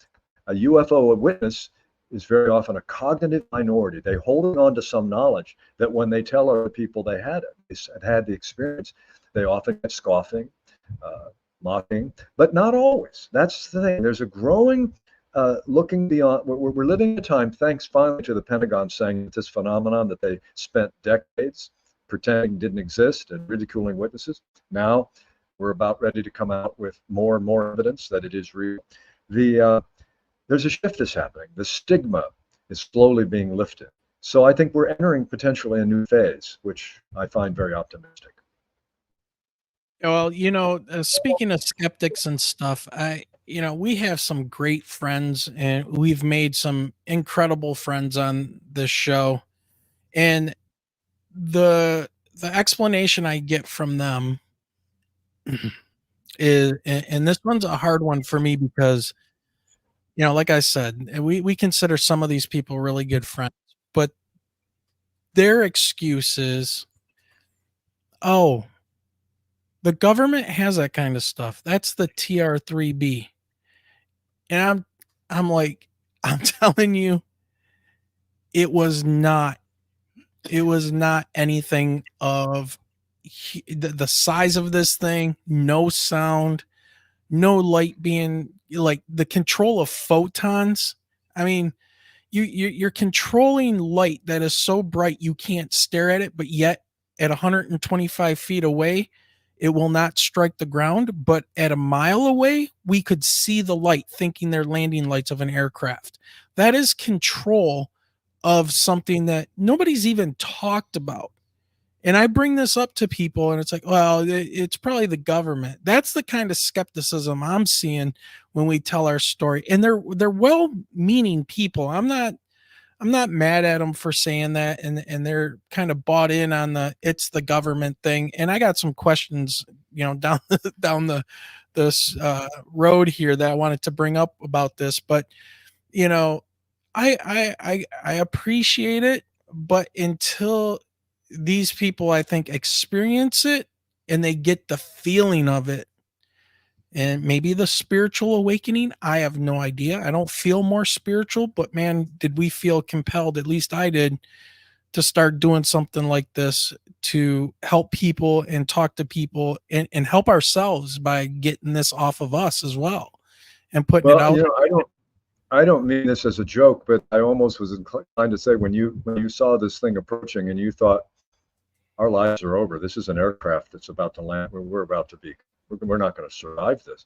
a UFO witness is very often a cognitive minority. They're holding on to some knowledge that when they tell other people they had the experience, they often get scoffing, mocking, but not always. That's the thing. There's a growing looking beyond. We're living in a time, thanks finally to the Pentagon saying that this phenomenon that they spent decades pretending didn't exist and ridiculing witnesses. Now we're about ready to come out with more and more evidence that it is real. There's a shift that's happening. The stigma is slowly being lifted. So I think we're entering potentially a new phase, which I find very optimistic. Well, speaking of skeptics and stuff, we have some great friends, and we've made some incredible friends on this show. And the explanation I get from them is, and this one's a hard one for me because, like I said, we consider some of these people really good friends, but their excuse is, oh, the government has that kind of stuff. That's the TR-3B. And I'm like, I'm telling you, it was not anything of the size of this thing, no sound, no light being like the control of photons. I mean, you're controlling light that is so bright you can't stare at it, but yet at 125 feet away, it will not strike the ground. But at a mile away, we could see the light, thinking they're landing lights of an aircraft. That is control of something that nobody's even talked about. And I bring this up to people and it's like, well, it's probably the government. That's the kind of skepticism I'm seeing when we tell our story. And they're well-meaning people. I'm not mad at them for saying that. And they're kind of bought in on it's the government thing. And I got some questions, down this road here that I wanted to bring up about this, but I appreciate it, but until these people, I think, experience it and they get the feeling of it, and maybe the spiritual awakening, I have no idea. I don't feel more spiritual, but man, did we feel compelled, at least I did, to start doing something like this to help people and talk to people and help ourselves by getting this off of us as well and putting it out. I don't mean this as a joke, but I almost was inclined to say when you saw this thing approaching and you thought, our lives are over. This is an aircraft that's about to land. We're not going to survive this.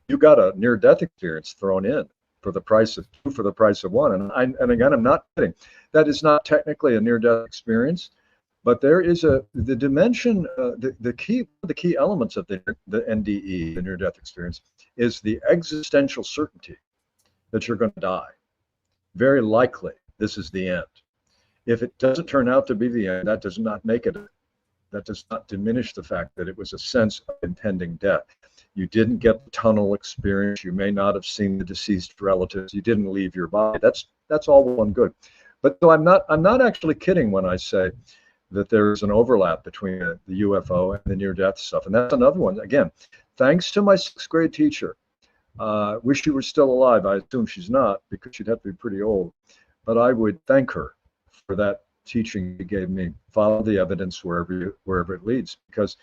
You got a near-death experience thrown in for the price of two, for the price of one. And again, I'm not kidding. That is not technically a near-death experience, but there is the dimension. The key elements of the NDE, the near-death experience, is the existential certainty that you're going to die. Very likely, this is the end. If it doesn't turn out to be the end, that does not make it. That does not diminish the fact that it was a sense of impending death. You didn't get the tunnel experience. You may not have seen the deceased relatives. You didn't leave your body. That's all well and good. But so I'm not actually kidding when I say that there is an overlap between the UFO and the near-death stuff. And that's another one. Again, thanks to my 6th grade teacher. Wish she were still alive. I assume she's not, because she'd have to be pretty old. But I would thank her for that teaching she gave me. Follow the evidence wherever it leads. Because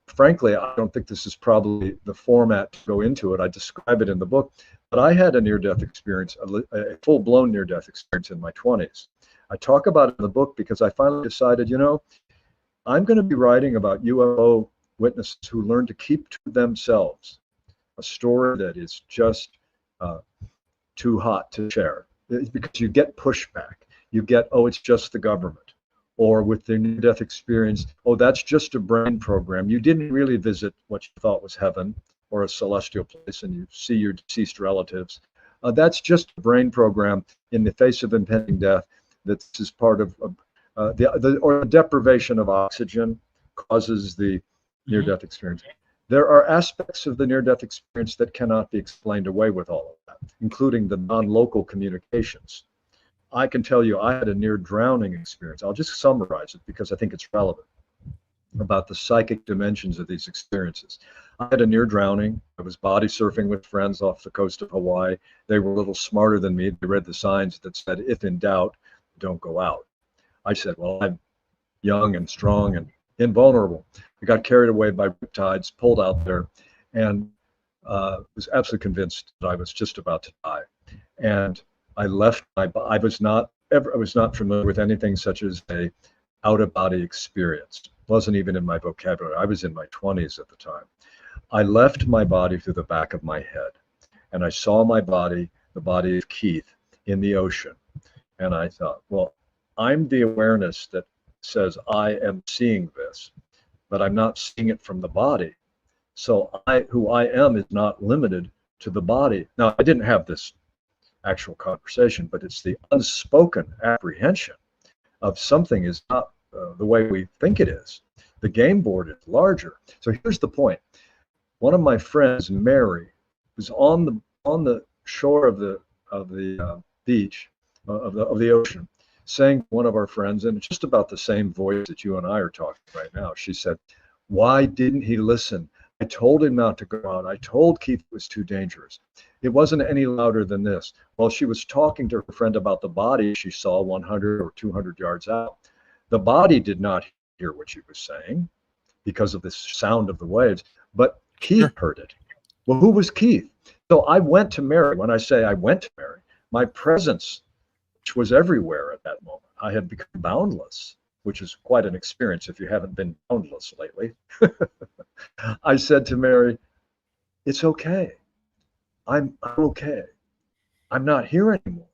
frankly, I don't think this is probably the format to go into it. I describe it in the book. But I had a near-death experience, a full-blown near-death experience in my 20s. I talk about it in the book because I finally decided, I'm going to be writing about UFO witnesses who learn to keep to themselves a story that is just too hot to share. It's because you get pushback. You get, oh, it's just the government. Or with their near-death experience, oh, that's just a brain program. You didn't really visit what you thought was heaven or a celestial place and you see your deceased relatives. That's just a brain program in the face of impending death. That is part of the deprivation of oxygen causes the near-death experience. There are aspects of the near-death experience that cannot be explained away with all of that, including the non-local communications. I can tell you I had a near-drowning experience. I'll just summarize it because I think it's relevant about the psychic dimensions of these experiences. I had a near drowning. I was body surfing with friends off the coast of Hawaii. They were a little smarter than me. They read the signs that said, if in doubt, don't go out. I said, well, I'm young and strong and invulnerable. I got carried away by riptides, pulled out there, and was absolutely convinced that I was just about to die. And I left I was not familiar with anything such as a out-of-body experience. Wasn't even in my vocabulary. I was in my 20s at the time. I left my body through the back of my head, and I saw my body, the body of Keith, in the ocean. And I thought, well, I'm the awareness that says I am seeing this, but I'm not seeing it from the body. So who I am is not limited to the body. Now, I didn't have this actual conversation, but it's the unspoken apprehension of something is not the way we think it is. The game board is larger. So here's the point. One of my friends, Mary, was on the shore of the beach of the ocean, saying to one of our friends, and it's just about the same voice that you and I are talking right now. She said, "Why didn't he listen? I told him not to go out. I told Keith it was too dangerous." It wasn't any louder than this. While she was talking to her friend about the body she saw 100 or 200 yards out, the body did not hear what she was saying because of the sound of the waves, but Keith heard it. Well, who was Keith? So I went to Mary. When I say I went to Mary, my presence, which was everywhere at that moment, I had become boundless, which is quite an experience if you haven't been boundless lately. I said to Mary, "It's okay. I'm okay. I'm not here anymore.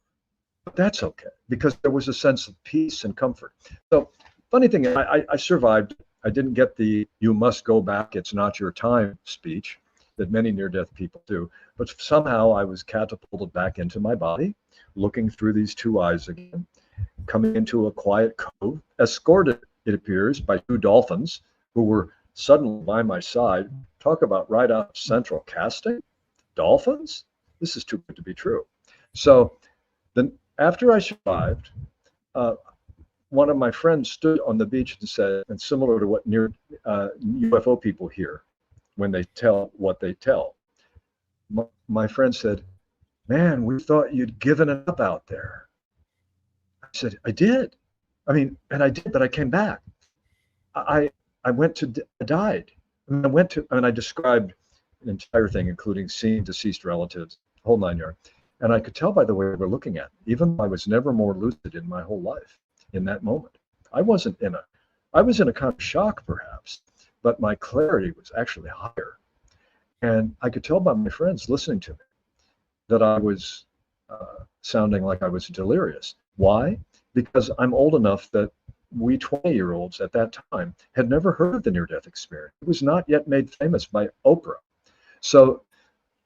But that's okay," because there was a sense of peace and comfort. So funny thing, I survived. I didn't get the "you must go back, it's not your time" speech that many near-death people do, but somehow I was catapulted back into my body, looking through these two eyes again, coming into a quiet cove, escorted, it appears, by two dolphins who were suddenly by my side. Talk about right out of central casting. Dolphins? This is too good to be true. So then after I survived, one of my friends stood on the beach and said, and similar to what UFO people hear when they tell what they tell, my friend said, "Man, we thought you'd given it up out there." I said, "I did. And I did, but I came back. I died. I described an entire thing, including seeing deceased relatives, whole 9 yards. And I could tell by the way they were looking at me, even though I was never more lucid in my whole life in that moment. I was in a kind of shock perhaps, but my clarity was actually higher. And I could tell by my friends listening to me that I was sounding like I was delirious. Why? Because I'm old enough that we 20-year-olds at that time had never heard of the near-death experience. It was not yet made famous by Oprah. So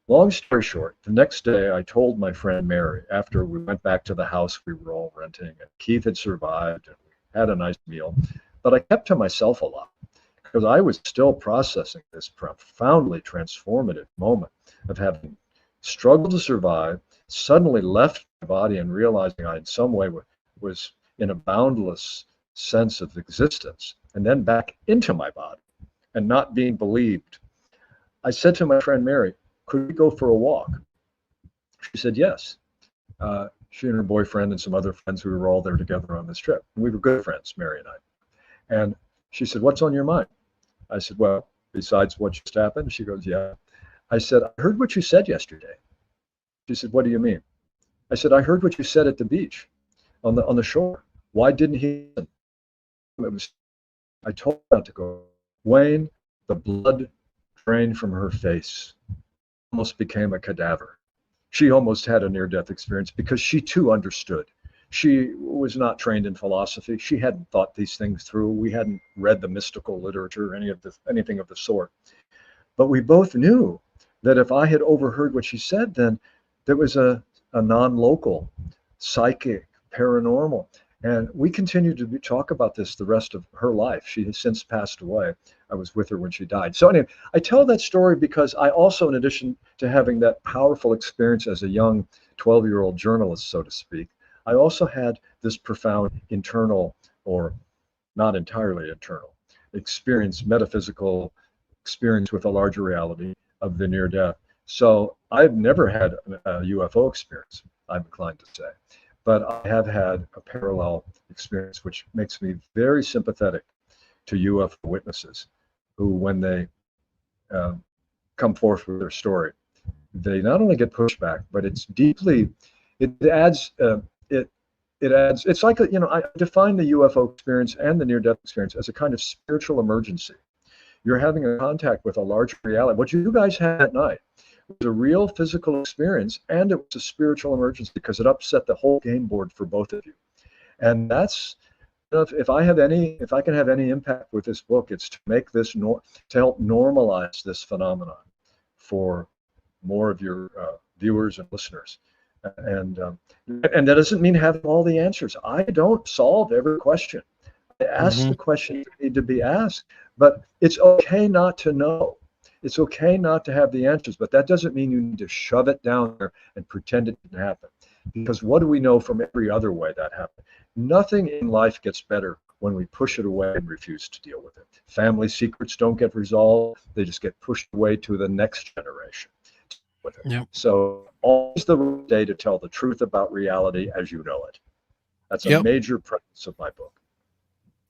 long story short, the next day I told my friend Mary, after we went back to the house we were all renting, and Keith had survived, and we had a nice meal, but I kept to myself a lot because I was still processing this profoundly transformative moment of having struggled to survive, suddenly left my body and realizing I in some way was in a boundless sense of existence, and then back into my body and not being believed. I said to my friend Mary, could we go for a walk? She said, yes. She and her boyfriend and some other friends, we were all there together on this trip. And we were good friends, Mary and I. And she said, what's on your mind? I said, well, besides what just happened? She goes, yeah. I said, I heard what you said yesterday. She said, what do you mean? I said, I heard what you said at the beach on the shore. Why didn't he listen? I told her not to go. Wayne, the blood drained from her face, almost became a cadaver. She almost had a near-death experience because she too understood. She was not trained in philosophy. She hadn't thought these things through. We hadn't read the mystical literature, anything of the sort. But we both knew that if I had overheard what she said, then there was a non-local, psychic, paranormal. And we continued to talk about this the rest of her life. She has since passed away. I was with her when she died. So anyway, I tell that story because I also, in addition to having that powerful experience as a young 12-year-old journalist, so to speak, I also had this profound internal, or not entirely internal, experience, metaphysical experience with a larger reality of the near death. So I've never had a UFO experience, I'm inclined to say, but I have had a parallel experience, which makes me very sympathetic to UFO witnesses who, when they come forth with their story, they not only get pushback, but it's deeply, it adds, it's like, I define the UFO experience and the near-death experience as a kind of spiritual emergency. You're having a contact with a larger reality. What you guys had that night was a real physical experience, and it was a spiritual emergency because it upset the whole game board for both of you. And that's, if I can have any impact with this book, it's to make this to help normalize this phenomenon for more of your viewers and listeners. And that doesn't mean having all the answers. I don't solve every question. I ask the questions that need to be asked, but it's okay not to know. It's okay not to have the answers, but that doesn't mean you need to shove it down there and pretend it didn't happen. Because what do we know from every other way that happened? Nothing in life gets better when we push it away and refuse to deal with it. Family secrets don't get resolved. They just get pushed away to the next generation. With it. Yep. So always the right day to tell the truth about reality as you know it. That's a major premise of my book.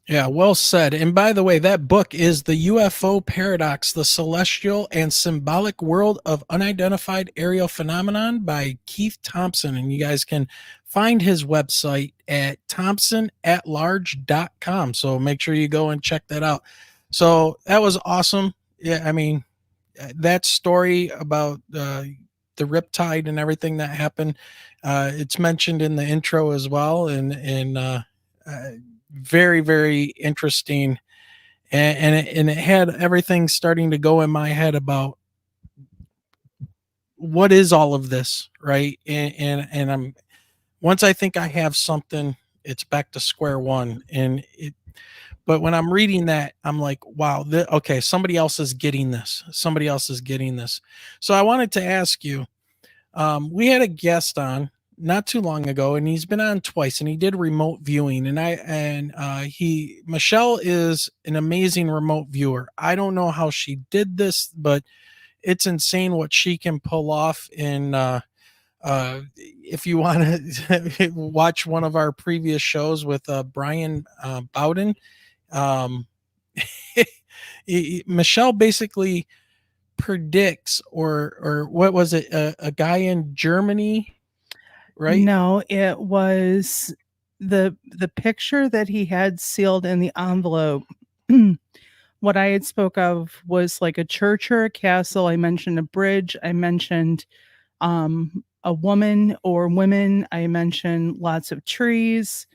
Yeah, well said. And by the way, that book is The UFO Paradox, The Celestial and Symbolic World of Unidentified Aerial Phenomenon by Keith Thompson. And you guys can find his website at thompsonatlarge.com. So make sure you go and check that out. So that was awesome. Yeah, I mean, that story about the riptide and everything that happened, it's mentioned in the intro as well. And very, very interesting. And it had everything starting to go in my head about what is all of this, right? And I'm, once I think I have something, it's back to square one. But when I'm reading that, I'm like, wow, okay, somebody else is getting this. Somebody else is getting this. So I wanted to ask you, we had a guest on not too long ago, and he's been on twice, and he did remote viewing. Michelle is an amazing remote viewer. I don't know how she did this, but it's insane what she can pull off. In if you want to watch one of our previous shows with Brian Bowden, Michelle basically predicts, or what was it, a guy in Germany, right? No, it was the picture that he had sealed in the envelope. What I had spoke of was like a church or a castle. I mentioned a bridge. I mentioned a woman or women. I mentioned lots of trees.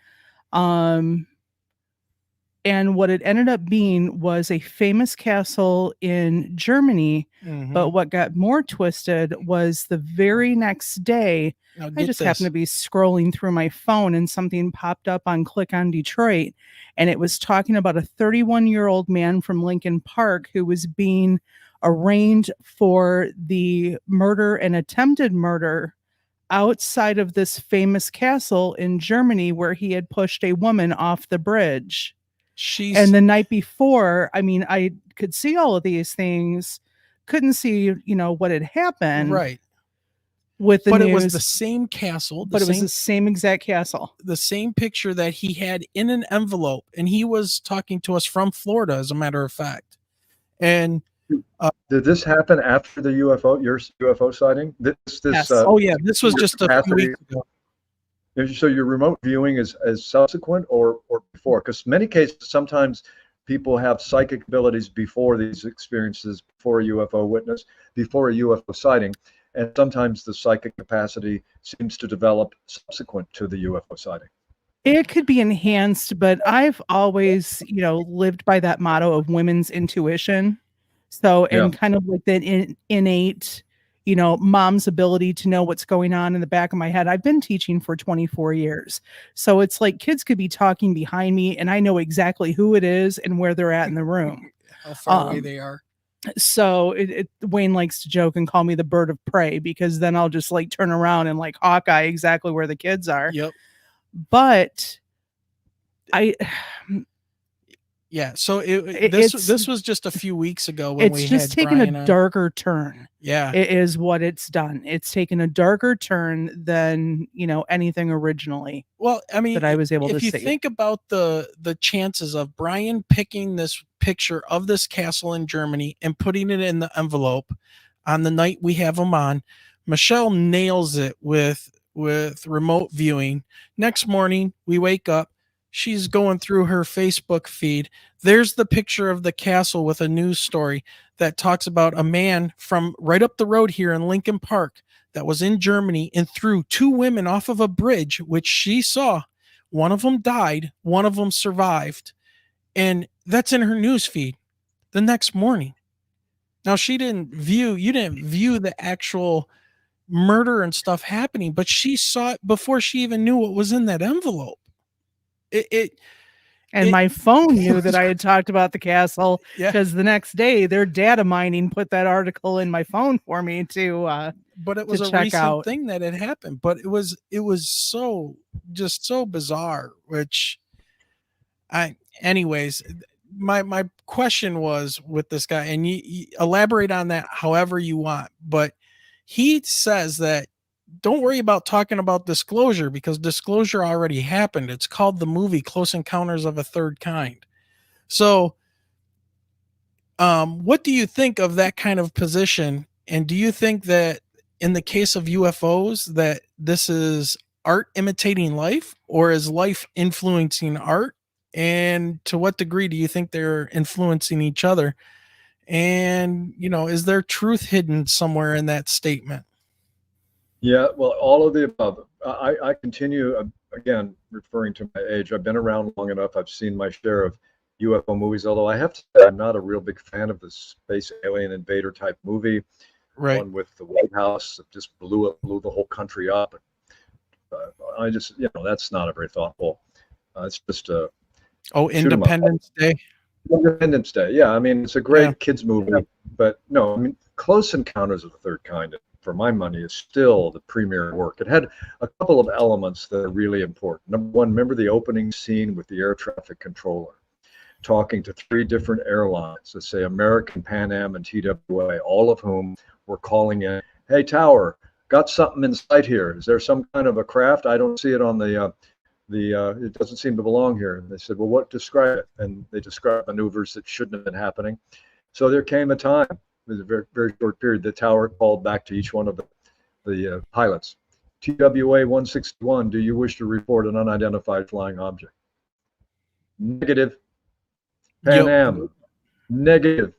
And what it ended up being was a famous castle in Germany. But what got more twisted was the very next day, I just happened to be scrolling through my phone and something popped up on Click on Detroit. And it was talking about a 31-year-old man from Lincoln Park who was being arraigned for the murder and attempted murder outside of this famous castle in Germany where he had pushed a woman off the bridge. And the night before, I mean, I could see all of these things, couldn't see, what had happened. Right. With the but news, it was the same castle. But it was the same exact castle. The same picture that he had in an envelope, and he was talking to us from Florida, as a matter of fact. And did this happen after your UFO sighting? Yes. Oh yeah, this was just a few weeks ago. So your remote viewing is subsequent or before? Because many cases, sometimes people have psychic abilities before these experiences, before a UFO witness, before a UFO sighting. And sometimes the psychic capacity seems to develop subsequent to the UFO sighting. It could be enhanced, but I've always, lived by that motto of women's intuition. So, and kind of like that innate, mom's ability to know what's going on in the back of my head. I've been teaching for 24 years. So it's like kids could be talking behind me and I know exactly who it is and where they're at in the room. How far away they are. So Wayne likes to joke and call me the bird of prey, because then I'll just like turn around and like Hawkeye exactly where the kids are. Yep. But so this was just a few weeks ago when we had It's just taken a darker turn. Yeah. It is what it's done. It's taken a darker turn than, anything originally. Well, I mean, that I was able to see. If you think about the chances of Brian picking this picture of this castle in Germany and putting it in the envelope on the night we have him on, Michelle nails it with remote viewing. Next morning, we wake up. She's going through her Facebook feed. There's the picture of the castle with a news story that talks about a man from right up the road here in Lincoln Park that was in Germany and threw 2 women off of a bridge, which she saw. One of them died. One of them survived. And that's in her news feed the next morning. Now, you didn't view the actual murder and stuff happening, but she saw it before she even knew what was in that envelope. My phone knew that I had talked about the castle, because the next day their data mining put that article in my phone for me to but it was a recent thing that had happened, but it was so bizarre, which anyways, my question was with this guy, and you elaborate on that however you want, but he says that don't worry about talking about disclosure, because disclosure already happened. It's called the movie Close Encounters of a Third Kind. So what do you think of that kind of position? And do you think that in the case of UFOs that this is art imitating life, or is life influencing art? And to what degree do you think they're influencing each other? And, is there truth hidden somewhere in that statement? Yeah, well, all of the above. I continue, again, referring to my age. I've been around long enough. I've seen my share of UFO movies, although I have to say I'm not a real big fan of the space alien invader type movie. Right. One with the White House that just blew the whole country up. I just, that's not a very thoughtful. It's just a... Oh, Independence Day. Independence Day. Yeah, I mean, it's a great kids movie, but no, I mean, Close Encounters of the Third Kind, for my money, is still the premier work. It had a couple of elements that are really important. Number one, remember the opening scene with the air traffic controller talking to 3 different airlines, let's say American, Pan Am, and TWA, all of whom were calling in, hey, Tower, got something in sight here. Is there some kind of a craft? I don't see it on it doesn't seem to belong here. And they said, well, what describe it? And they described maneuvers that shouldn't have been happening. So there came a time, it was a very, very short period, the Tower called back to each one of the pilots. TWA 161, do you wish to report an unidentified flying object? Negative. Pan Am, negative.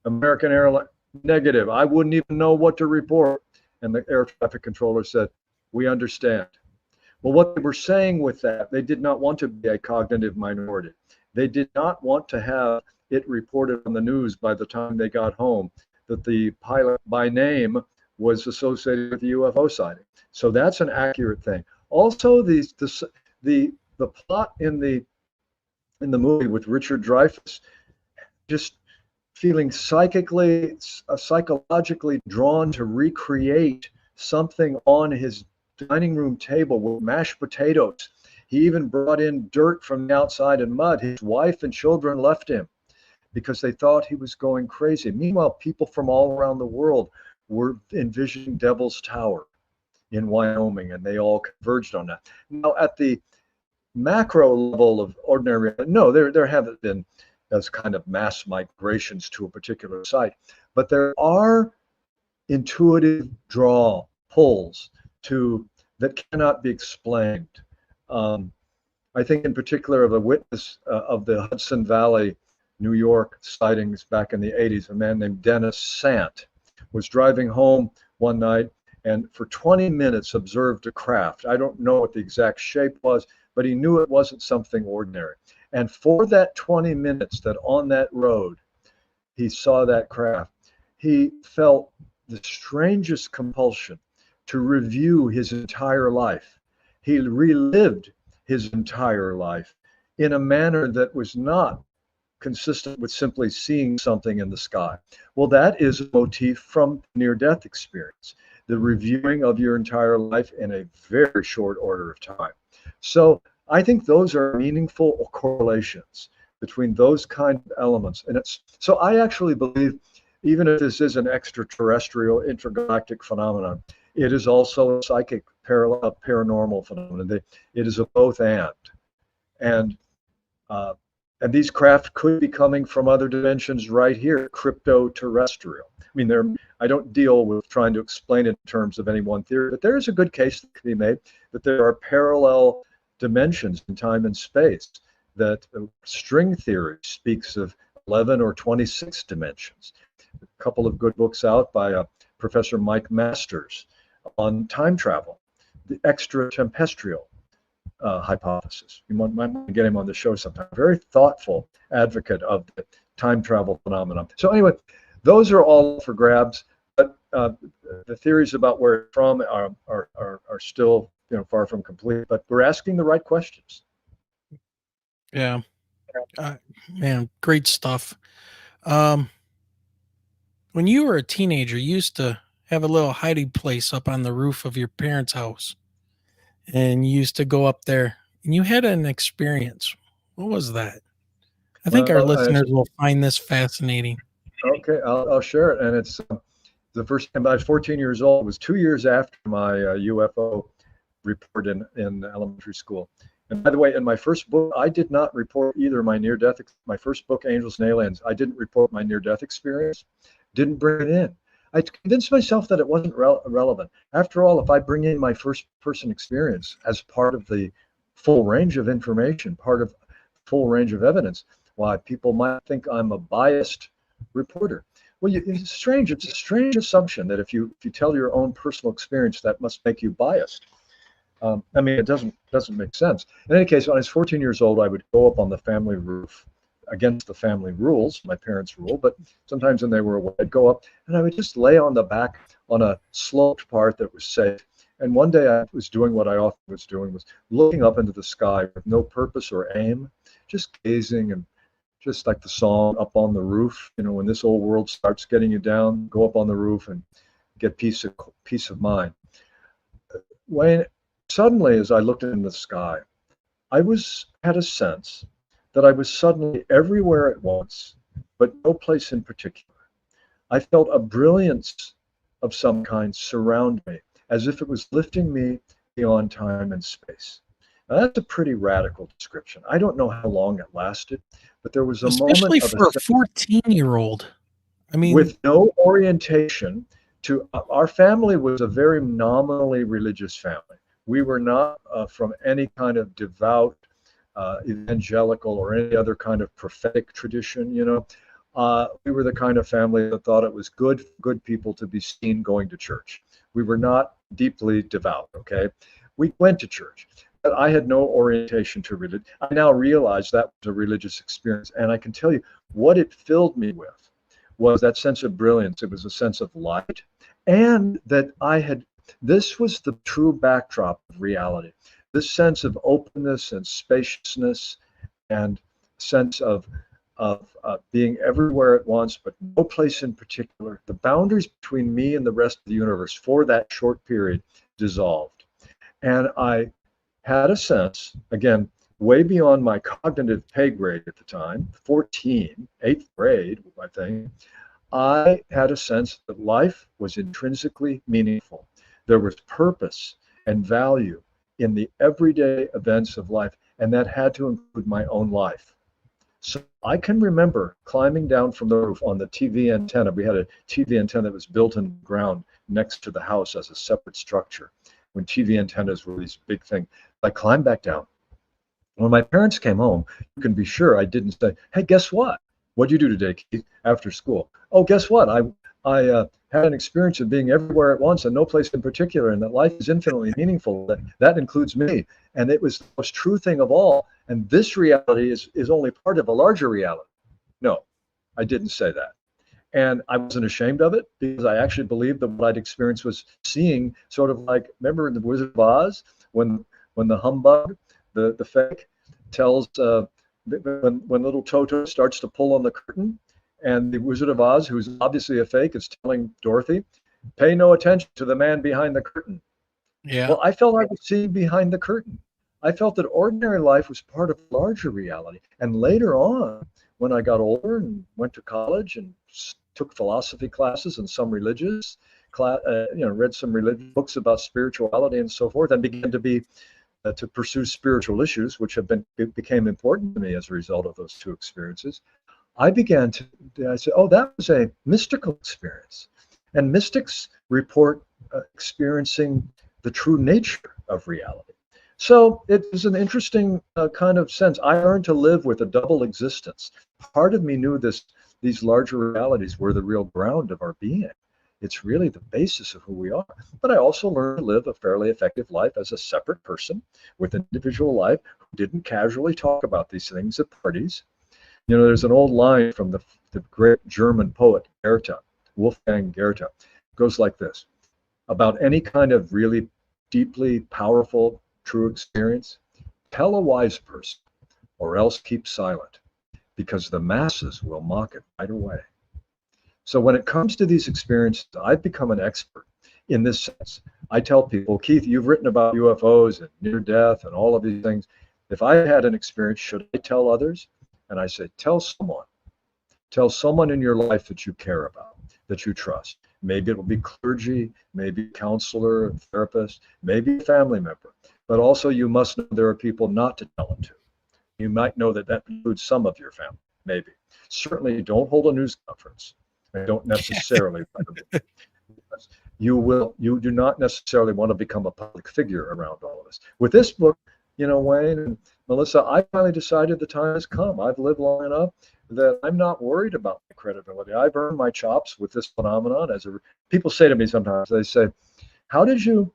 American Airlines, negative. I wouldn't even know what to report. And the air traffic controller said, we understand. Well, what they were saying with that, they did not want to be a cognitive minority. They did not want to have it reported on the news by the time they got home that the pilot by name was associated with the UFO sighting. So that's an accurate thing. Also, the plot in the movie with Richard Dreyfuss, just feeling psychologically drawn to recreate something on his dining room table with mashed potatoes. He even brought in dirt from the outside and mud. His wife and children left him. because they thought he was going crazy. Meanwhile, people from all around the world were envisioning Devil's Tower in Wyoming, and they all converged on that. Now, at the macro level of ordinary, no, there haven't been as kind of mass migrations to a particular site, but there are intuitive pulls that cannot be explained. I think in particular of a witness of the Hudson Valley, New York sightings back in the 80s. A man named Dennis Sant was driving home one night and for 20 minutes observed a craft. I don't know what the exact shape was, but he knew it wasn't something ordinary. And for that 20 minutes that on that road, he saw that craft, he felt the strangest compulsion to review his entire life. He relived his entire life in a manner that was not consistent with simply seeing something in the sky. Well, that is a motif from near-death experience, the reviewing of your entire life in a very short order of time. So I think those are meaningful correlations between those kind of elements. And so I actually believe, even if this is an extraterrestrial, intergalactic phenomenon, it is also a psychic paranormal phenomenon. It is a both and these craft could be coming from other dimensions right here, crypto-terrestrial. I mean, I don't deal with trying to explain it in terms of any one theory, but there is a good case that can be made that there are parallel dimensions in time and space, that string theory speaks of 11 or 26 dimensions. A couple of good books out by Professor Mike Masters on time travel, the extraterrestrial hypothesis. You might get him on the show sometime. Very thoughtful advocate of the time travel phenomenon. So anyway, those are all for grabs, but the theories about where it's from are still far from complete. But we're asking the right questions. Yeah, man, great stuff. When you were a teenager, you used to have a little hiding place up on the roof of your parents' house, and you used to go up there, and you had an experience. What was that? I think our listeners will find this fascinating. Okay, I'll share it. And it's the first time I was 14 years old. It was 2 years after my UFO report in elementary school. And by the way, in my first book, I did not report either my near-death. My first book, Angels and Aliens, I didn't report my near-death experience. Didn't bring it in. I convinced myself that it wasn't relevant. After all, if I bring in my first-person experience as part of the full range of information, part of full range of evidence, why people might think I'm a biased reporter. Well, it's strange. It's a strange assumption that if you tell your own personal experience, that must make you biased. I mean, it doesn't make sense. In any case, when I was 14 years old, I would go up on the family roof against the family rules, my parents' rule, but sometimes when they were away, I'd go up and I would just lay on the back on a sloped part that was safe. And one day I was doing what I often was doing, was looking up into the sky with no purpose or aim, just gazing, and just like the song Up on the Roof, when this old world starts getting you down, go up on the roof and get peace of mind. When suddenly, as I looked into the sky, I had a sense that I was suddenly everywhere at once, but no place in particular. I felt a brilliance of some kind surround me, as if it was lifting me beyond time and space. Now, that's a pretty radical description. I don't know how long it lasted, but there was a especially moment of for a 14-year-old. I mean, with no orientation to our family was a very nominally religious family. We were not from any kind of devout, evangelical, or any other kind of prophetic tradition. We were the kind of family that thought it was good for good people to be seen going to church. We were not deeply devout. Okay, we went to church, but I had no orientation to religion. I now realize that was a religious experience, and I can tell you what it filled me with was that sense of brilliance. It was a sense of light, and that this was the true backdrop of reality. This sense of openness and spaciousness and sense of being everywhere at once, but no place in particular. The boundaries between me and the rest of the universe for that short period dissolved. And I had a sense, again, way beyond my cognitive pay grade at the time, 14, 8th grade, I think, I had a sense that life was intrinsically meaningful. There was purpose and value in the everyday events of life, and that had to include my own life. So I can remember climbing down from the roof on the TV antenna. We had a TV antenna that was built in the ground next to the house as a separate structure. When TV antennas were these big things, I climbed back down. When my parents came home, you can be sure I didn't say, "Hey, guess what? What'd you do today, Keith, after school?" "Oh, guess what? I had an experience of being everywhere at once and no place in particular, and that life is infinitely meaningful. That includes me. And it was the most true thing of all. And this reality is only part of a larger reality." No, I didn't say that. And I wasn't ashamed of it, because I actually believed that what I'd experienced was seeing, sort of like, remember in The Wizard of Oz, when the humbug, the fake, tells, when little Toto starts to pull on the curtain, and the Wizard of Oz, who's obviously a fake, is telling Dorothy, "Pay no attention to the man behind the curtain." Yeah. Well, I felt I was seeing behind the curtain. I felt that ordinary life was part of a larger reality. And later on, when I got older and went to college and took philosophy classes and some religious class, read some religious books about spirituality and so forth, and began to pursue spiritual issues, which became important to me as a result of those two experiences. I said, "Oh, that was a mystical experience." And mystics report experiencing the true nature of reality. So it was an interesting kind of sense. I learned to live with a double existence. Part of me knew these larger realities were the real ground of our being. It's really the basis of who we are. But I also learned to live a fairly effective life as a separate person with an individual life who didn't casually talk about these things at parties. There's an old line from the great German poet Goethe, Wolfgang Goethe. It goes like this: about any kind of really deeply powerful, true experience, tell a wise person, or else keep silent, because the masses will mock it right away. So when it comes to these experiences, I've become an expert in this sense. I tell people, "Keith, you've written about UFOs and near death and all of these things. If I had an experience, should I tell others?" And I say, tell someone in your life that you care about, that you trust. Maybe it will be clergy, maybe a counselor, a therapist, maybe a family member. But also you must know there are people not to tell them to. You might know that includes some of your family, maybe. Certainly don't hold a news conference. And don't necessarily you do not necessarily want to become a public figure around all of this. With this book, Wayne and Melissa, I finally decided the time has come. I've lived long enough that I'm not worried about my credibility. I've earned my chops with this phenomenon. People say to me sometimes, they say, "How did you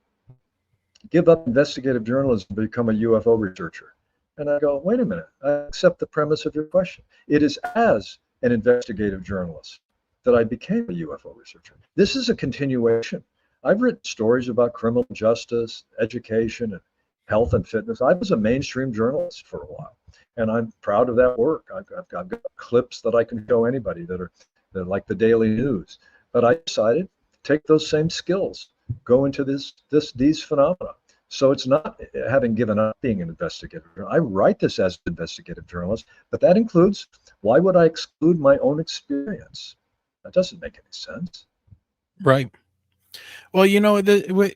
give up investigative journalism to become a UFO researcher?" And I go, wait a minute, I accept the premise of your question. It is as an investigative journalist that I became a UFO researcher. This is a continuation. I've written stories about criminal justice, education, and health and fitness. I was a mainstream journalist for a while, and I'm proud of that work. I've got clips that I can show anybody that are like the daily news. But I decided to take those same skills, go into these phenomena. So it's not having given up being an investigative journalist. I write this as an investigative journalist, but that includes, why would I exclude my own experience? That doesn't make any sense. Right. Well,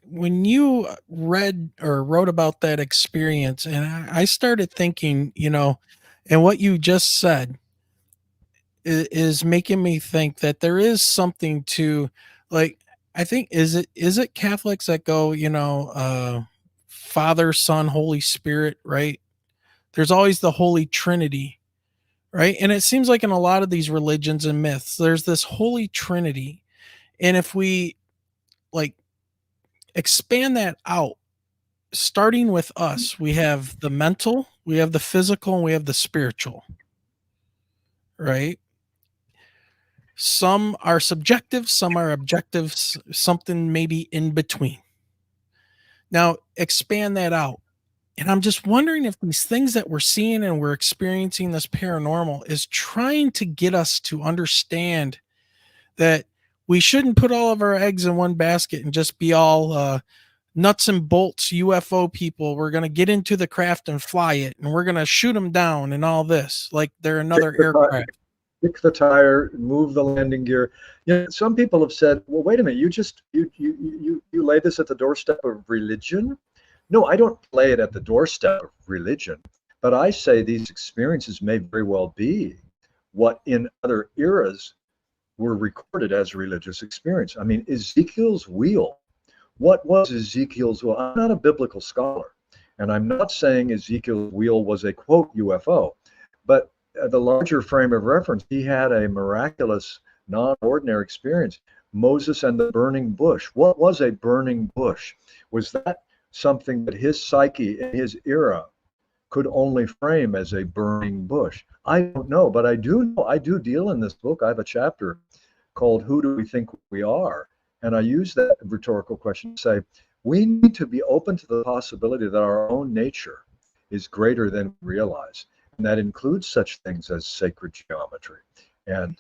when you read or wrote about that experience, and I started thinking, and what you just said is making me think that there is something to, like, I think, is it Catholics that go, Father, Son, Holy Spirit, right? There's always the Holy Trinity, right? And it seems like in a lot of these religions and myths, there's this Holy Trinity. And if we expand that out, starting with us, we have the mental, we have the physical, and we have the spiritual, right? Some are subjective, some are objective, something maybe in between. Now, expand that out. And I'm just wondering if these things that we're seeing and we're experiencing, this paranormal, is trying to get us to understand that we shouldn't put all of our eggs in one basket and just be all nuts and bolts UFO people. We're going to get into the craft and fly it, and we're going to shoot them down and all this, like they're another aircraft. Kick the tire, move the landing gear. You know, some people have said, well, wait a minute, you lay this at the doorstep of religion? No, I don't lay it at the doorstep of religion, but I say these experiences may very well be what in other eras were recorded as religious experience. I mean, Ezekiel's wheel. What was Ezekiel's wheel? I'm not a biblical scholar, and I'm not saying Ezekiel's wheel was a, quote, UFO, but the larger frame of reference, he had a miraculous, non-ordinary experience. Moses and the burning bush. What was a burning bush? Was that something that his psyche in his era could only frame as a burning bush? I don't know, but I do know, I do deal in this book. I have a chapter called Who Do We Think We Are? And I use that rhetorical question to say, we need to be open to the possibility that our own nature is greater than we realize. And that includes such things as sacred geometry. And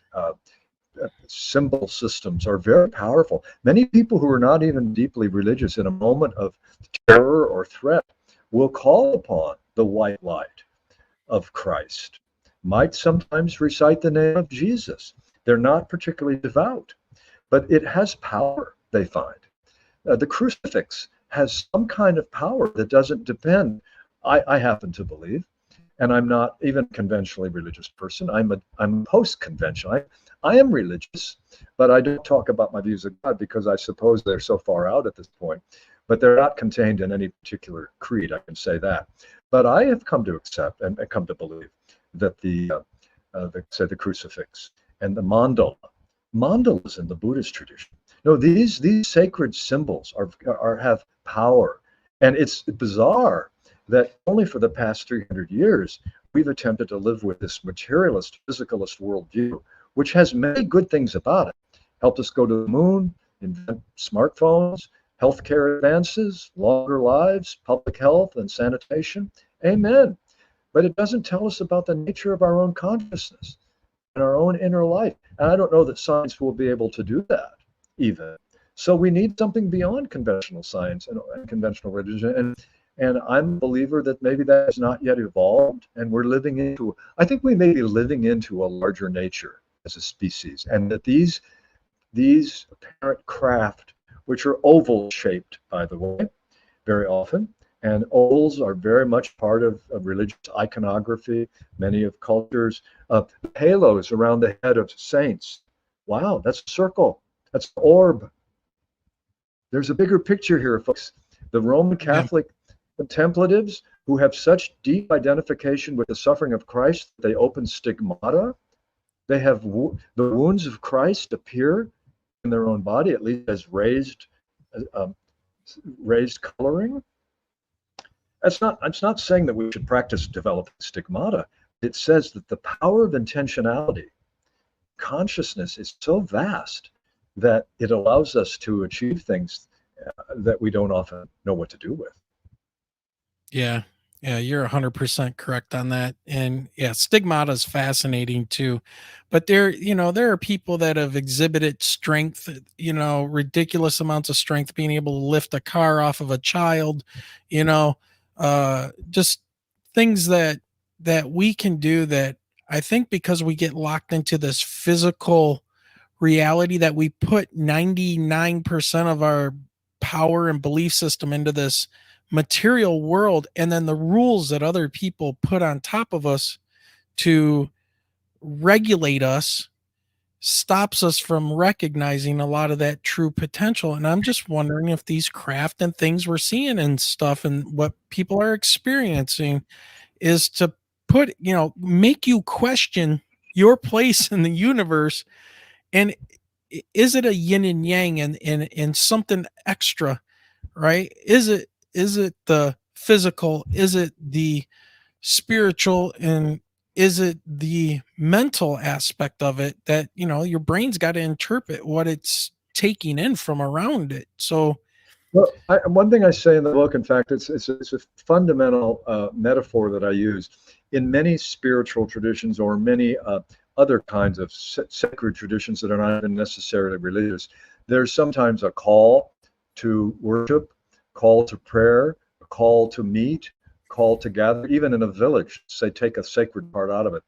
symbol systems are very powerful. Many people who are not even deeply religious in a moment of terror or threat will call upon the white light of Christ, might sometimes recite the name of Jesus. They're not particularly devout, but it has power, they find. The crucifix has some kind of power that doesn't depend, I happen to believe, and I'm not even a conventionally religious person. I'm post-conventional. I am religious, but I don't talk about my views of God because I suppose they're so far out at this point. But they're not contained in any particular creed, I can say that. But I have come to accept and come to believe that the crucifix and the mandalas in the Buddhist tradition. No, these sacred symbols have power, and it's bizarre that only for the past 300 years we've attempted to live with this materialist, physicalist worldview, which has many good things about it. Helped us go to the moon, invent smartphones, healthcare advances, longer lives, public health, and sanitation. Amen. But it doesn't tell us about the nature of our own consciousness and our own inner life. And I don't know that science will be able to do that even. So we need something beyond conventional science and conventional religion. And I'm a believer that maybe that has not yet evolved, and we're living into, I think we may be living into a larger nature as a species, and that these apparent craft, which are oval shaped, by the way, very often, and ovals are very much part of religious iconography, many of cultures. Halos around the head of saints. Wow, that's a circle. That's an orb. There's a bigger picture here, folks. The Roman Catholic contemplatives who have such deep identification with the suffering of Christ, they open stigmata. They have the wounds of Christ appear in their own body, at least as raised coloring. It's not saying that we should practice developing stigmata. It says that the power of intentionality, consciousness, is so vast that it allows us to achieve things that we don't often know what to do with. Yeah, you're 100% correct on that. And yeah, stigmata is fascinating too. But there are people that have exhibited strength, ridiculous amounts of strength, being able to lift a car off of a child, just things that we can do that I think because we get locked into this physical reality that we put 99% of our power and belief system into this material world, and then the rules that other people put on top of us to regulate us stops us from recognizing a lot of that true potential. And I'm just wondering if these craft and things we're seeing and stuff and what people are experiencing is to put, make you question your place in the universe. And is it a yin and yang and something extra, right? Is it the physical? Is it the spiritual? And is it the mental aspect of it that, your brain's got to interpret what it's taking in from around it? So, well, one thing I say in the book, in fact, it's a fundamental metaphor that I use in many spiritual traditions or many other kinds of sacred traditions that are not even necessarily religious. There's sometimes a call to worship call to prayer, a call to meet, call to gather, even in a village, say take a sacred part out of it.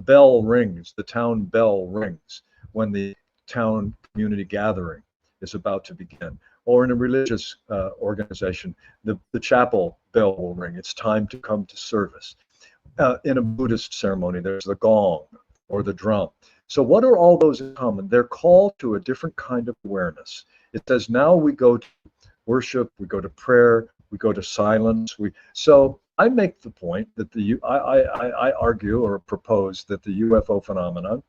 Bell rings, the town bell rings when the town community gathering is about to begin. Or in a religious organization, the chapel bell will ring. It's time to come to service. In a Buddhist ceremony, there's the gong or the drum. So what are all those in common? They're called to a different kind of awareness. It says now we go to worship, we go to prayer, we go to silence. So I make the point that I argue or propose that the UFO phenomenon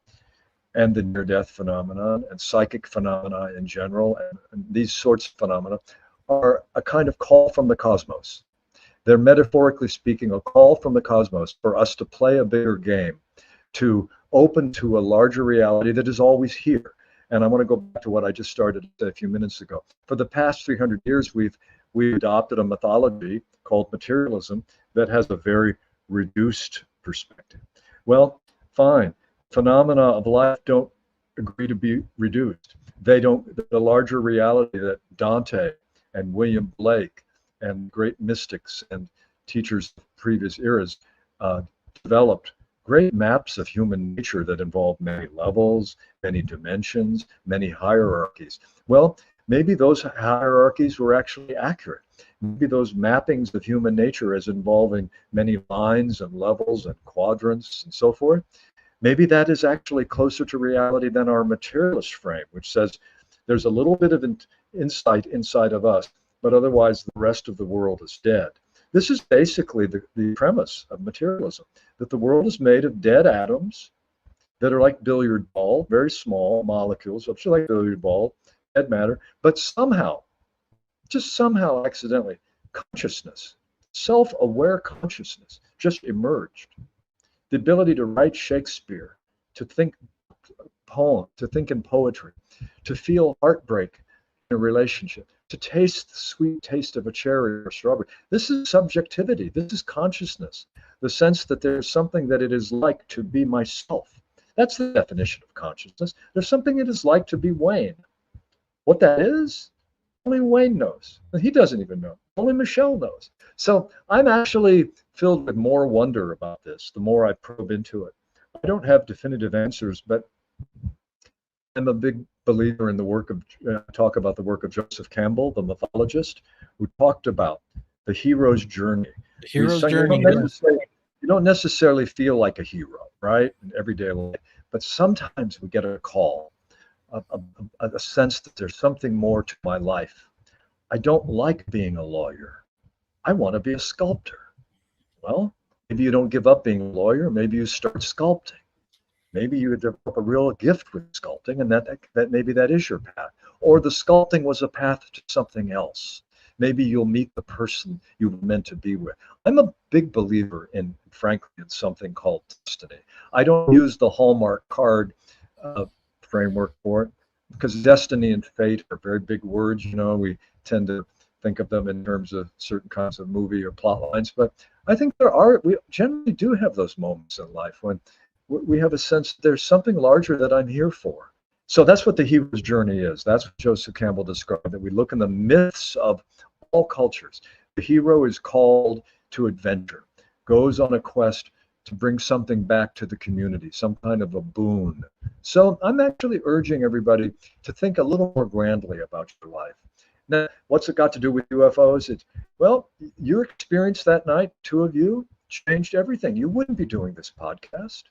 and the near-death phenomenon and psychic phenomena in general and these sorts of phenomena are a kind of call from the cosmos. They're metaphorically speaking a call from the cosmos for us to play a bigger game, to open to a larger reality that is always here. And I want to go back to what I just started a few minutes ago. For the past 300 years, we've adopted a mythology called materialism that has a very reduced perspective. Well, fine. Phenomena of life don't agree to be reduced. They don't. The larger reality that Dante and William Blake and great mystics and teachers of previous eras developed great maps of human nature that involve many levels, many dimensions, many hierarchies. Well, maybe those hierarchies were actually accurate. Maybe those mappings of human nature as involving many lines and levels and quadrants and so forth, maybe that is actually closer to reality than our materialist frame, which says there's a little bit of insight inside of us, but otherwise the rest of the world is dead. This is basically the premise of materialism, that the world is made of dead atoms that are like billiard ball, very small molecules, which are like billiard ball, dead matter, but somehow, just somehow accidentally, consciousness, self-aware consciousness just emerged. The ability to write Shakespeare, to think poem, to think in poetry, to feel heartbreak in a relationship, to taste the sweet taste of a cherry or strawberry. This is subjectivity. This is consciousness. The sense that there's something that it is like to be myself. That's the definition of consciousness. There's something it is like to be Wayne. What that is, only Wayne knows. He doesn't even know. Only Michelle knows. So I'm actually filled with more wonder about this the more I probe into it. I don't have definitive answers, but I'm a big believer in the work of, talk about the work of Joseph Campbell, the mythologist, who talked about the hero's journey. The hero's So journey. you don't necessarily feel like a hero, right, in everyday life, but sometimes we get a call, a sense that there's something more to my life. I don't like being a lawyer. I want to be a sculptor. Well, maybe you don't give up being a lawyer. Maybe you start sculpting. Maybe you develop a real gift with sculpting, and that maybe that is your path. Or the sculpting was a path to something else. Maybe you'll meet the person you were meant to be with. I'm a big believer in, frankly, in something called destiny. I don't use the Hallmark card framework for it, because destiny and fate are very big words. You know, we tend to think of them in terms of certain kinds of movie or plot lines. But I think we generally do have those moments in life when we have a sense that there's something larger that I'm here for. So that's what the hero's journey is. That's what Joseph Campbell described, that we look in the myths of all cultures. The hero is called to adventure, goes on a quest to bring something back to the community, some kind of a boon. So I'm actually urging everybody to think a little more grandly about your life. Now, what's it got to do with UFOs? Well, your experience that night, two of you, changed everything. You wouldn't be doing this podcast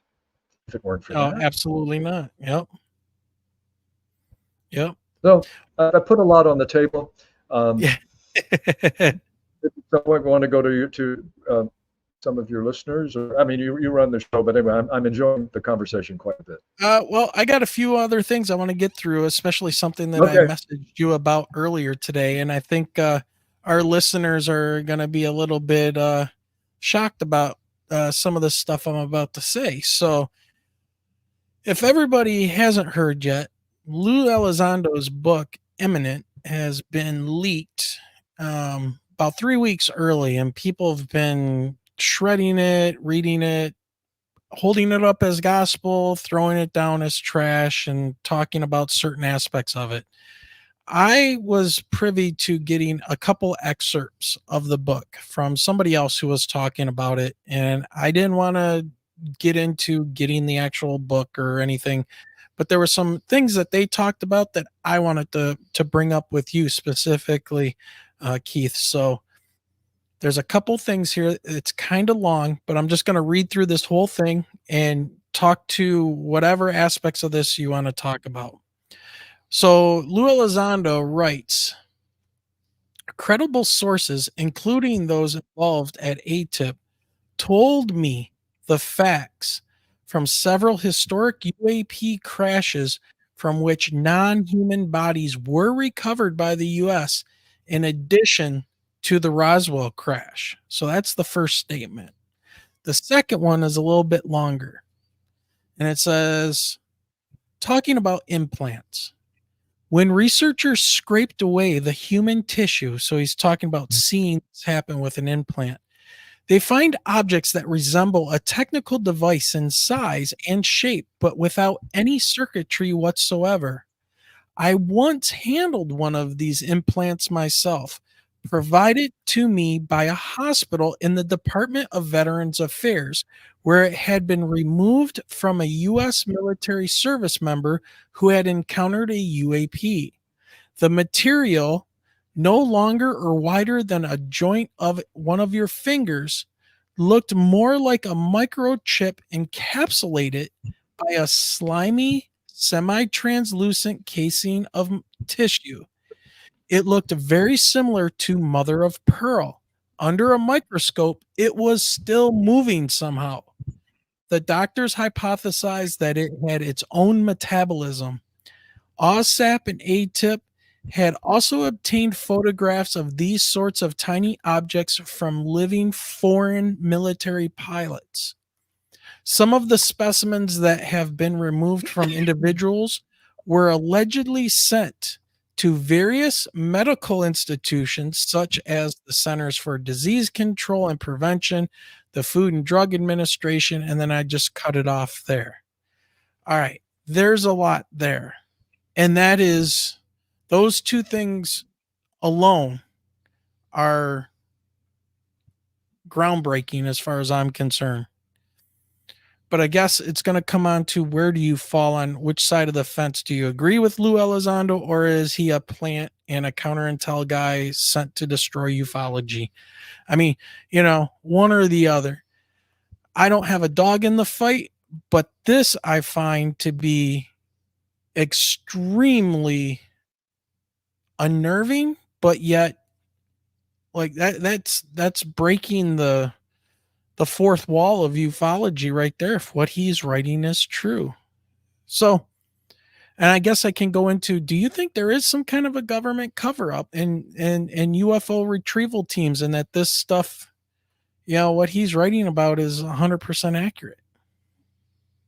if it weren't for that. Absolutely not. Yep. So I put a lot on the table. Yeah. If someone want to go to some of your listeners, or I mean, you run the show, but anyway, I'm enjoying the conversation quite a bit. Well, I got a few other things I want to get through, especially something that I messaged you about earlier today, and I think our listeners are going to be a little bit shocked about some of the stuff I'm about to say. So, if everybody hasn't heard yet, Lou Elizondo's book Imminent has been leaked about 3 weeks early, and people have been shredding it, reading it, holding it up as gospel, throwing it down as trash, and talking about certain aspects of it. I was privy to getting a couple excerpts of the book from somebody else who was talking about it, and I didn't want to get into getting the actual book or anything, but there were some things that they talked about that I wanted to bring up with you specifically, Keith. So there's a couple things here. It's kind of long, but I'm just going to read through this whole thing and talk to whatever aspects of this you want to talk about. So Lou Elizondo writes, credible sources, including those involved at ATIP, told me the facts from several historic UAP crashes from which non-human bodies were recovered by the U.S. in addition to the Roswell crash. So that's the first statement. The second one is a little bit longer. And it says, talking about implants. When researchers scraped away the human tissue, so he's talking about seeing this happen with an implant, they find objects that resemble a technical device in size and shape, but without any circuitry whatsoever. I once handled one of these implants myself, provided to me by a hospital in the Department of Veterans Affairs, where it had been removed from a U.S. military service member who had encountered a UAP. The material, no longer or wider than a joint of one of your fingers, looked more like a microchip encapsulated by a slimy, semi-translucent casing of tissue. It looked very similar to mother of pearl. Under a microscope, it was still moving somehow. The doctors hypothesized that it had its own metabolism. OSAP and ATIP had also obtained photographs of these sorts of tiny objects from living foreign military pilots. Some of the specimens that have been removed from individuals were allegedly sent to various medical institutions such as the Centers for Disease Control and Prevention, the Food and Drug Administration, and then I just cut it off there. All right, there's a lot there. And that is, those two things alone are groundbreaking as far as I'm concerned. But I guess it's going to come on to, where do you fall on which side of the fence? Do you agree with Lou Elizondo, or is he a plant and a counterintel guy sent to destroy ufology? I mean, one or the other. I don't have a dog in the fight, but this I find to be extremely unnerving, but yet like that's breaking the fourth wall of ufology right there, if what he's writing is true. So, and I guess I can go into, do you think there is some kind of a government cover-up and UFO retrieval teams, and that this stuff, what he's writing about is 100% accurate?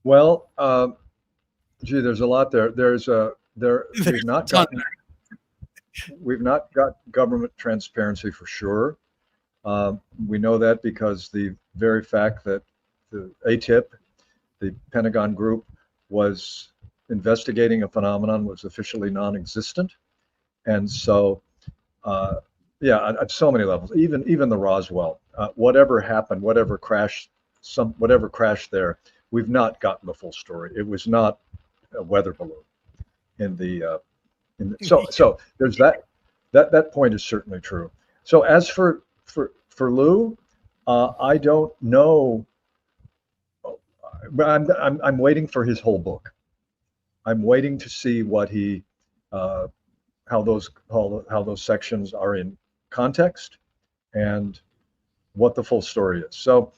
Well, there's a lot there. We've not got government transparency for sure. We know that because the very fact that the ATIP, the Pentagon group, was investigating a phenomenon was officially non-existent. And so, at so many levels, even the Roswell, whatever happened, whatever crashed there, we've not gotten the full story. It was not a weather balloon so there's that point is certainly true. So as for Lou, I don't know. I'm waiting for his whole book. I'm waiting to see what he, how those sections are in context, and what the full story is. So,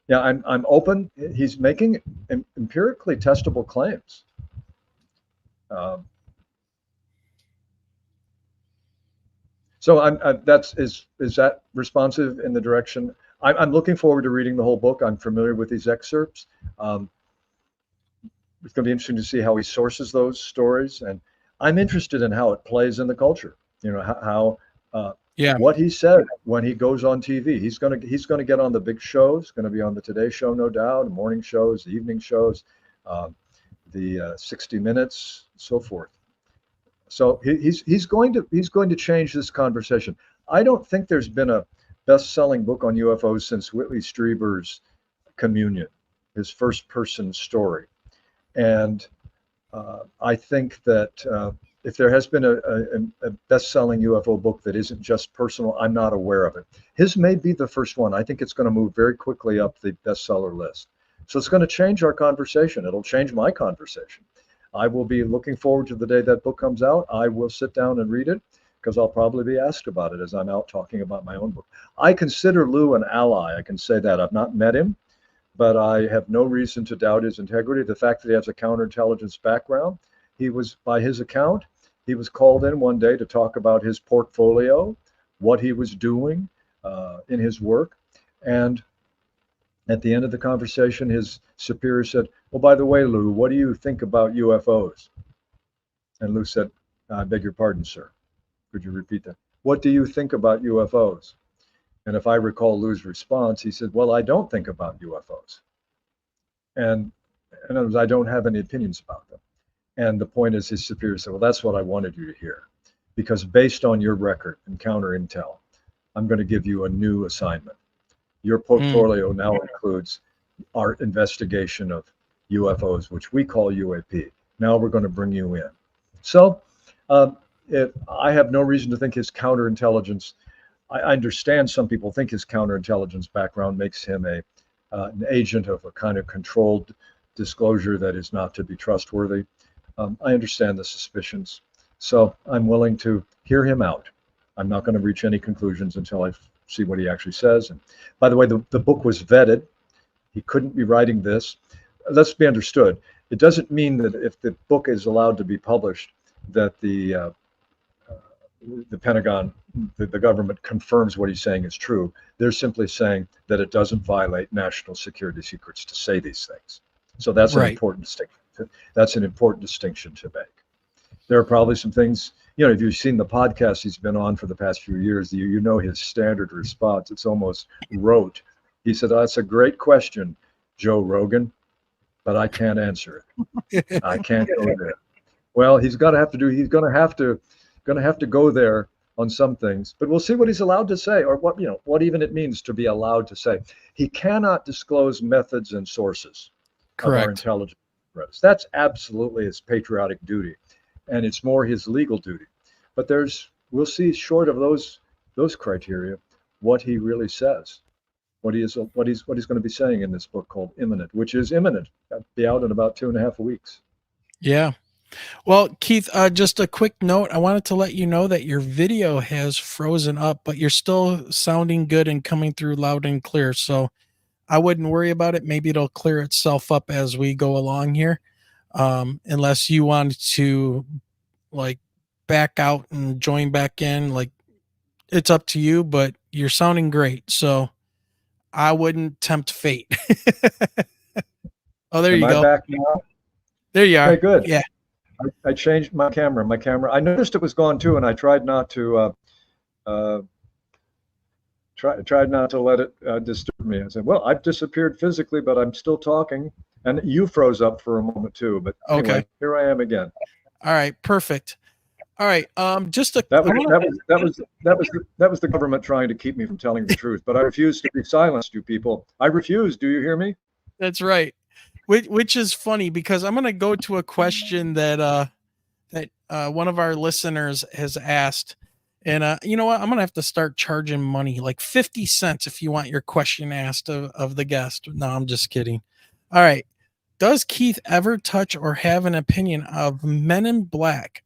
yeah, I'm open. He's making empirically testable claims. So is that responsive in the direction? I'm looking forward to reading the whole book. I'm familiar with these excerpts. It's going to be interesting to see how he sources those stories, and I'm interested in how it plays in the culture. What he said when he goes on TV. He's going to get on the big shows. Going to be on the Today Show, no doubt, the morning shows, the evening shows, the 60 Minutes, so forth. So he's going to change this conversation. I don't think there's been a best-selling book on UFOs since Whitley Strieber's Communion, his first-person story. And I think that if there has been a best-selling UFO book that isn't just personal, I'm not aware of it. His may be the first one. I think it's going to move very quickly up the bestseller list. So it's going to change our conversation. It'll change my conversation. I will be looking forward to the day that book comes out. I will sit down and read it because I'll probably be asked about it as I'm out talking about my own book. I consider Lou an ally. I can say that. I've not met him, but I have no reason to doubt his integrity. The fact that he has a counterintelligence background, he was, by his account, he was called in one day to talk about his portfolio, what he was doing in his work. And at the end of the conversation, his superior said, "Well, by the way, Lou, what do you think about UFOs?" And Lou said, "I beg your pardon, sir. Could you repeat that? What do you think about UFOs?" And if I recall Lou's response, he said, "Well, I don't think about UFOs. And in other words, I don't have any opinions about them." And the point is, his superior said, "Well, that's what I wanted you to hear. Because based on your record and counter intel, I'm going to give you a new assignment. Your portfolio now includes our investigation of UFOs, which we call UAP. Now we're going to bring you in." So I have no reason to think his counterintelligence, I understand some people think his counterintelligence background makes him an agent of a kind of controlled disclosure that is not to be trustworthy. I understand the suspicions. So I'm willing to hear him out. I'm not going to reach any conclusions until I see what he actually says. And by the way, the book was vetted. He couldn't be writing this. Let's be understood. It doesn't mean that if the book is allowed to be published, that the Pentagon, the government confirms what he's saying is true. They're simply saying that it doesn't violate national security secrets to say these things. So that's an important distinction. That's an important distinction to make. There are probably some things, if you've seen the podcast he's been on for the past few years, you know his standard response. It's almost rote. He said, "That's a great question, Joe Rogan, but I can't answer it. I can't go there." Well, he's going to have to go there on some things, but we'll see what he's allowed to say, or what even it means to be allowed to say. He cannot disclose methods and sources of our intelligence apparatus. That's absolutely his patriotic duty, and it's more his legal duty. But we'll see, short of those criteria, what he really says, what he's going to be saying in this book called Imminent, which is imminent. It'll be out in about 2.5 weeks. Yeah. Well, Keith, just a quick note. I wanted to let you know that your video has frozen up, but you're still sounding good and coming through loud and clear. So I wouldn't worry about it. Maybe it'll clear itself up as we go along here. Unless you want to back out and join back in, it's up to you, but you're sounding great. So I wouldn't tempt fate. Oh, there you go. Back now? There you are. Okay, good. Yeah. I changed my camera. I noticed it was gone too, and I tried not to tried not to let it disturb me. I said, "Well, I've disappeared physically, but I'm still talking." And you froze up for a moment too. But anyway, okay, here I am again. All right, perfect. All right, that was the government trying to keep me from telling the truth, but I refuse to be silenced, you people. I refuse. Do you hear me? That's right. Which is funny because I'm going to go to a question that one of our listeners has asked, and you know what? I'm going to have to start charging money, like 50 cents, if you want your question asked of the guest. No, I'm just kidding. All right. Does Keith ever touch or have an opinion of Men in Black?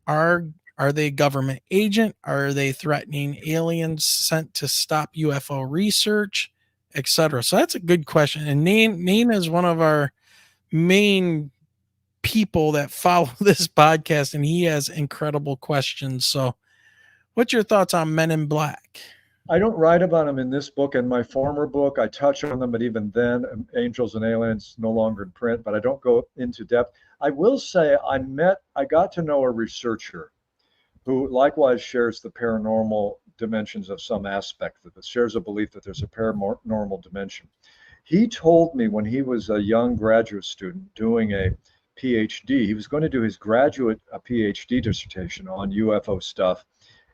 Are they government agent? Are they threatening aliens sent to stop UFO research, etc.? So that's a good question. And Nane is one of our main people that follow this podcast, and he has incredible questions. So what's your thoughts on Men in Black? I don't write about them in this book. In my former book, I touch on them, but even then, Angels and Aliens, no longer in print, but I don't go into depth. I will say I got to know a researcher who likewise shares the paranormal dimensions of some aspect of it, shares a belief that there's a paranormal dimension. He told me when he was a young graduate student doing a PhD. He was going to do his graduate PhD dissertation on UFO stuff.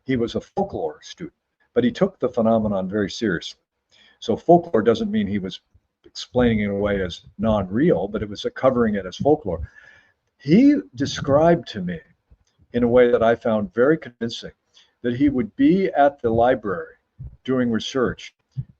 He was a folklore student, but he took the phenomenon very seriously. So folklore doesn't mean he was explaining it away as non-real, but it was covering it as folklore. He described to me in a way that I found very convincing that he would be at the library doing research,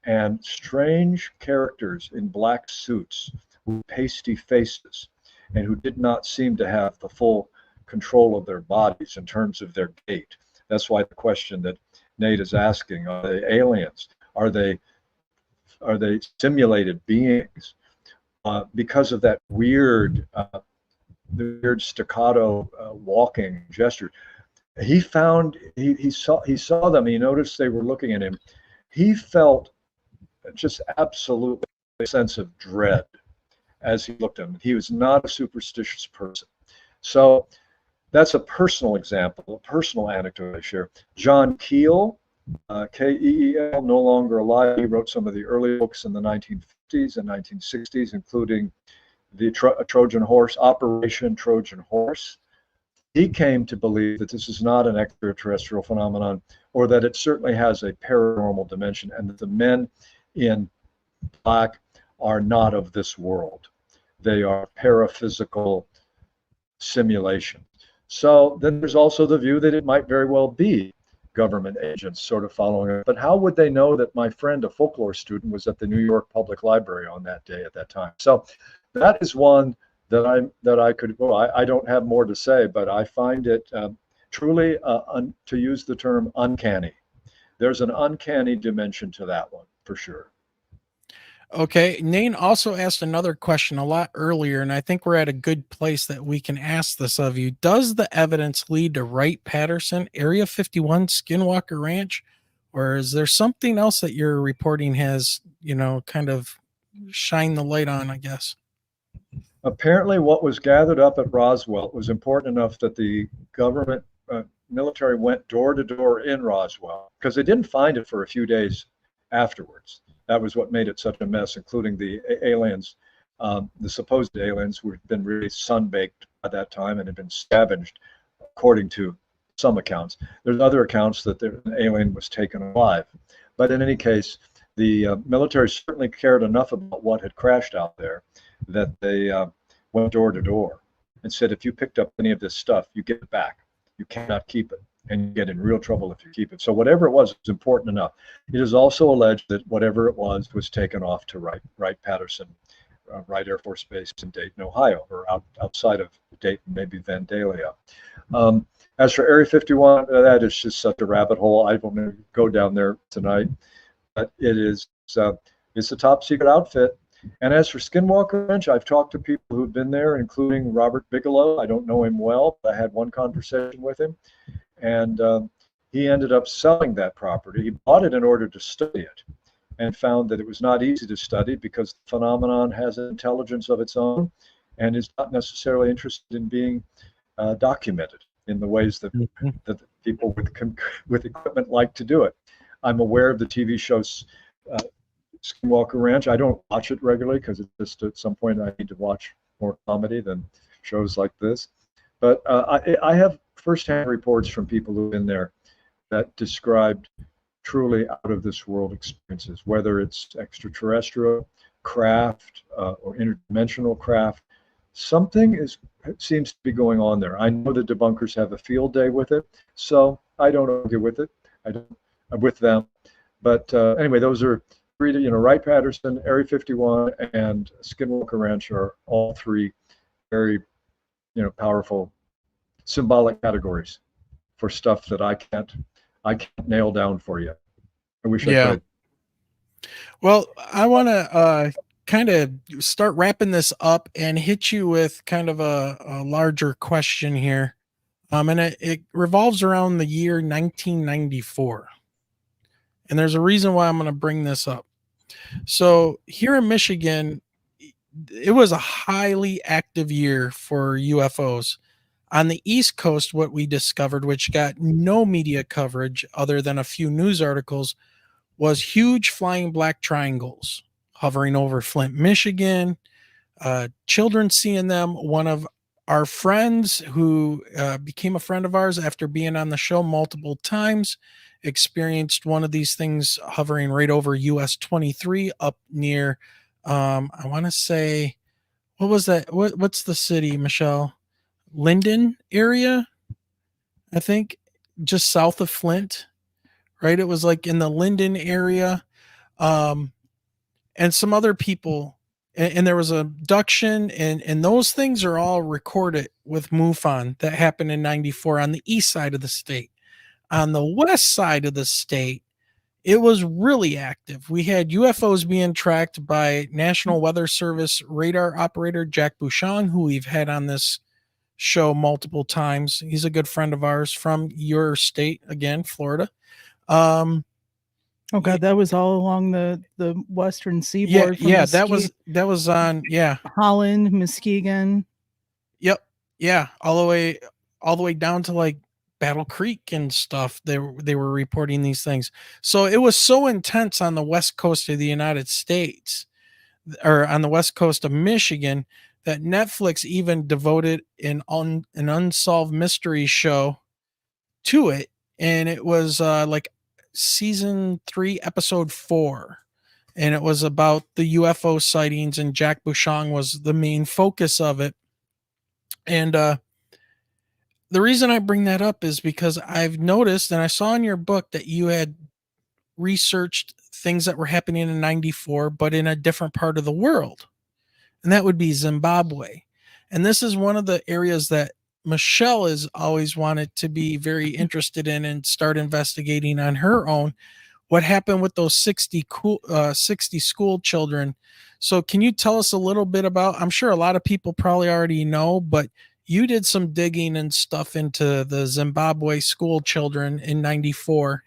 and strange characters in black suits with pasty faces and who did not seem to have the full control of their bodies in terms of their gait. That's why the question that Nate is asking, are they aliens? Are they simulated beings? Because of that weird staccato walking gesture. He found, he saw them, he noticed they were looking at him. He felt just absolutely a sense of dread as he looked at him. He was not a superstitious person. So that's a personal example, a personal anecdote I share. John Keel, Keel, no longer alive. He wrote some of the early books in the 1950s and 1960s, including the Trojan Horse, Operation Trojan Horse. He came to believe that this is not an extraterrestrial phenomenon, or that it certainly has a paranormal dimension, and that the men in black are not of this world. They are paraphysical simulation. So then there's also the view that it might very well be government agents sort of following it. But how would they know that my friend, a folklore student, was at the New York Public Library on that day at that time? So that is one that I could, well, I don't have more to say, but I find it truly, to use the term, uncanny. There's an uncanny dimension to that one, for sure. Okay, Nate also asked another question a lot earlier, and I think we're at a good place that we can ask this of you. Does the evidence lead to Wright-Patterson, Area 51, Skinwalker Ranch, or is there something else that your reporting has, you know, kind of shine the light on, I guess? Apparently what was gathered up at Roswell was important enough that the government military went door to door in Roswell, because they didn't find it for a few days afterwards. That was what made it such a mess, including the aliens, the supposed aliens who had been really sunbaked by that time and had been scavenged, according to some accounts. There's other accounts that an alien was taken alive. But in any case, the military certainly cared enough about what had crashed out there that they went door to door and said, if you picked up any of this stuff, you get it back. You cannot keep it, and you get in real trouble if you keep it. So whatever it was important enough. It is also alleged that whatever it was taken off to Wright-Patterson, Wright Air Force Base in Dayton, Ohio, or outside of Dayton, maybe Vandalia. As for Area 51, that is just such a rabbit hole. I won't go down there tonight, but it is it's a top secret outfit. And as for Skinwalker Ranch, I've talked to people who've been there, including Robert Bigelow. I don't know him well, but I had one conversation with him. And he ended up selling that property. He bought it in order to study it, and found that it was not easy to study because the phenomenon has an intelligence of its own and is not necessarily interested in being documented in the ways that, that people with equipment like to do it. I'm aware of the TV show Skinwalker Ranch. I don't watch it regularly because it's just at some point I need to watch more comedy than shows like this. But I have firsthand reports from people who've been there that described truly out of this world experiences, whether it's extraterrestrial craft or interdimensional craft. Something seems to be going on there. I know the debunkers have a field day with it, so I don't argue with it. I'm with them. But anyway, those are three, Wright-Patterson, Area 51, and Skinwalker Ranch are all three very, powerful symbolic categories for stuff that I can't nail down for you. I wish I could. Well, I want to kind of start wrapping this up and hit you with kind of a larger question here. And it revolves around the year 1994. And there's a reason why I'm going to bring this up. So here in Michigan, it was a highly active year for UFOs. On the East Coast, what we discovered, which got no media coverage other than a few news articles, was huge flying black triangles hovering over Flint, Michigan, children seeing them. One of our friends who became a friend of ours after being on the show multiple times experienced one of these things hovering right over US 23 up near, I want to say, what was that? What's the city, Michelle? Linden area, I think, just south of Flint, right? It was like in the Linden area. And some other people, and there was a abduction, and those things are all recorded with MUFON that happened in 94 on the east side of the state. On the west side of the state, it was really active. We had UFOs being tracked by National Weather Service radar operator Jack Bouchon, who we've had on this show multiple times. He's a good friend of ours from your state, again, Florida. Oh God, that was all along the western seaboard. Yeah, that was on Holland, Muskegon. Yep, yeah, all the way down to like Battle Creek and stuff. They were reporting these things. So it was so intense on the west coast of the United States, or on the west coast of Michigan, that Netflix even devoted an unsolved mystery show to it, and it was like season 3 episode 4, and it was about the UFO sightings, and Jack Bouchon was the main focus of it. And the reason I bring that up is because I've noticed, and I saw in your book, that you had researched things that were happening in 94 but in a different part of the world, and that would be Zimbabwe. And this is one of the areas that Michelle has always wanted to be very interested in and start investigating on her own. What happened with those 60 school children? So can you tell us a little bit about, I'm sure a lot of people probably already know, but you did some digging and stuff into the Zimbabwe school children in 94.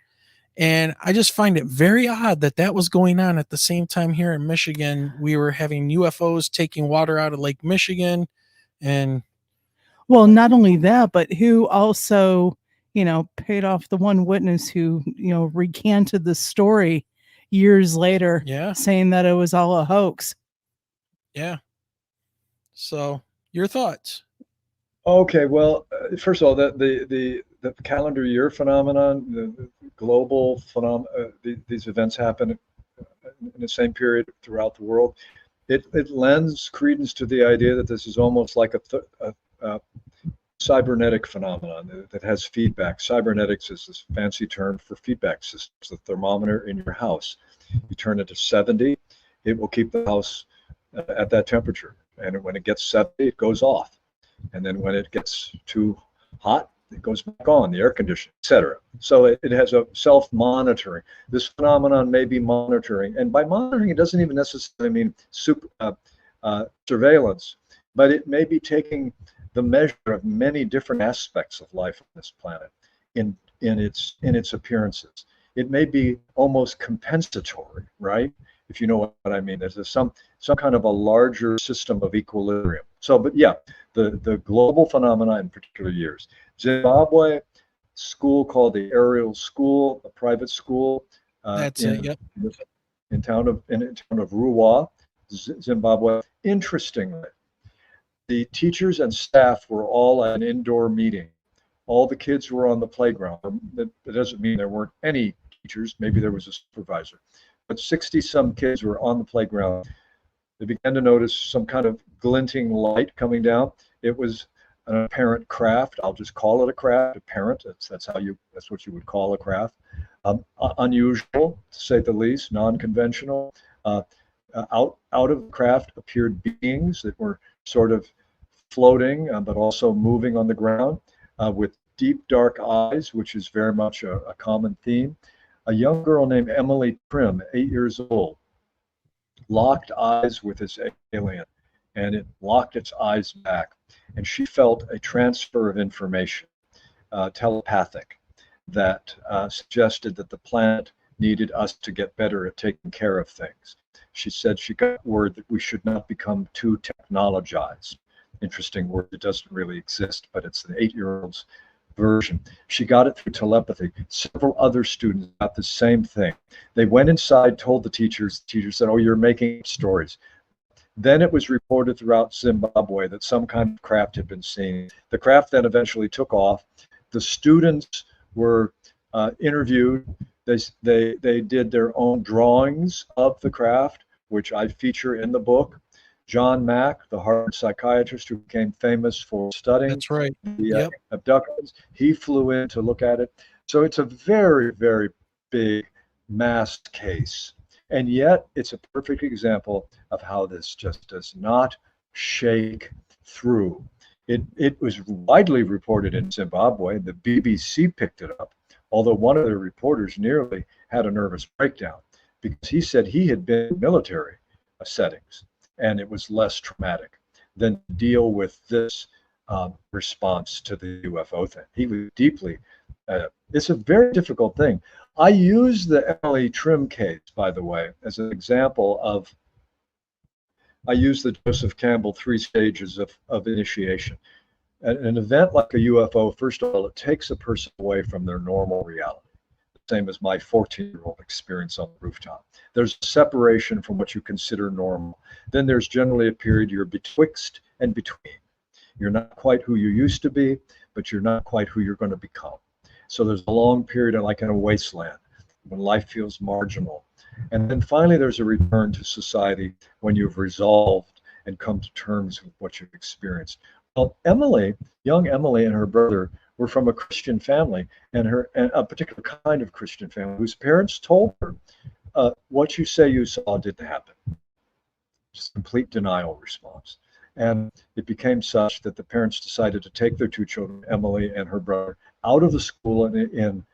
And I just find it very odd that that was going on at the same time here in Michigan. We were having UFOs taking water out of Lake Michigan. And well, not only that, but who also, paid off the one witness who, recanted the story years later, saying that it was all a hoax. Yeah. So your thoughts? Okay. Well, first of all, the calendar year phenomenon, the global phenomenon, these events happen in the same period throughout the world. It lends credence to the idea that this is almost like a cybernetic phenomenon that has feedback. Cybernetics is this fancy term for feedback systems. The thermometer in your house, you turn it to 70, it will keep the house at that temperature. And when it gets 70, it goes off. And then when it gets too hot, it goes back on, the air conditioning, etc. So it has a self-monitoring. This phenomenon may be monitoring. And by monitoring, it doesn't even necessarily mean surveillance, but it may be taking the measure of many different aspects of life on this planet in its appearances. It may be almost compensatory, right? If you know what I mean. There's some kind of a larger system of equilibrium. So, but yeah, the global phenomena in particular years. Zimbabwe, school called the Aerial School, a private school. That's it. Yep. In town of Ruwa, Zimbabwe. Interestingly, the teachers and staff were all at an indoor meeting. All the kids were on the playground. That doesn't mean there weren't any teachers. Maybe there was a supervisor. But 60-some kids were on the playground. They began to notice some kind of glinting light coming down. It was an apparent craft. I'll just call it a craft. Apparent. That's what you would call a craft. Unusual, to say the least. Non-conventional. Out of the craft appeared beings that were sort of floating, but also moving on the ground, with deep dark eyes, which is very much a common theme. A young girl named Emily Trim, 8 years old, locked eyes with this alien, and it locked its eyes back, and she felt a transfer of information, telepathic, that suggested that the planet needed us to get better at taking care of things. She said she got word that we should not become too technologized. Interesting word, it doesn't really exist, but it's the 8-year-old's version. She got it through telepathy. Several other students got the same thing. They went inside, told the teachers. The teachers said, "Oh, you're making up stories." Then it was reported throughout Zimbabwe that some kind of craft had been seen. The craft then eventually took off. The students were interviewed. They did their own drawings of the craft, which I feature in the book. John Mack, the Harvard psychiatrist who became famous for studying the abductions, he flew in to look at it. So it's a very, very big mass case. And yet it's a perfect example of how this just does not shake through. It was widely reported in Zimbabwe. The BBC picked it up, although one of their reporters nearly had a nervous breakdown because he said he had been in military settings and it was less traumatic than to deal with this response to the UFO thing. He was deeply, it's a very difficult thing. I use the Emily Trim case, by the way, as an example of, I use the Joseph Campbell 3 stages of initiation. An event like a UFO, first of all, it takes a person away from their normal reality. Same as my 14-year-old experience on the rooftop. There's separation from what you consider normal. Then there's generally a period you're betwixt and between. You're not quite who you used to be, but you're not quite who you're going to become. So there's a long period like in a wasteland when life feels marginal. And then finally there's a return to society when you've resolved and come to terms with what you've experienced. Well, Emily, young Emily and her brother were from a Christian family, and a particular kind of Christian family whose parents told her, what you say you saw didn't happen. Just complete denial response. And it became such that the parents decided to take their 2 children, Emily and her brother, out of the school in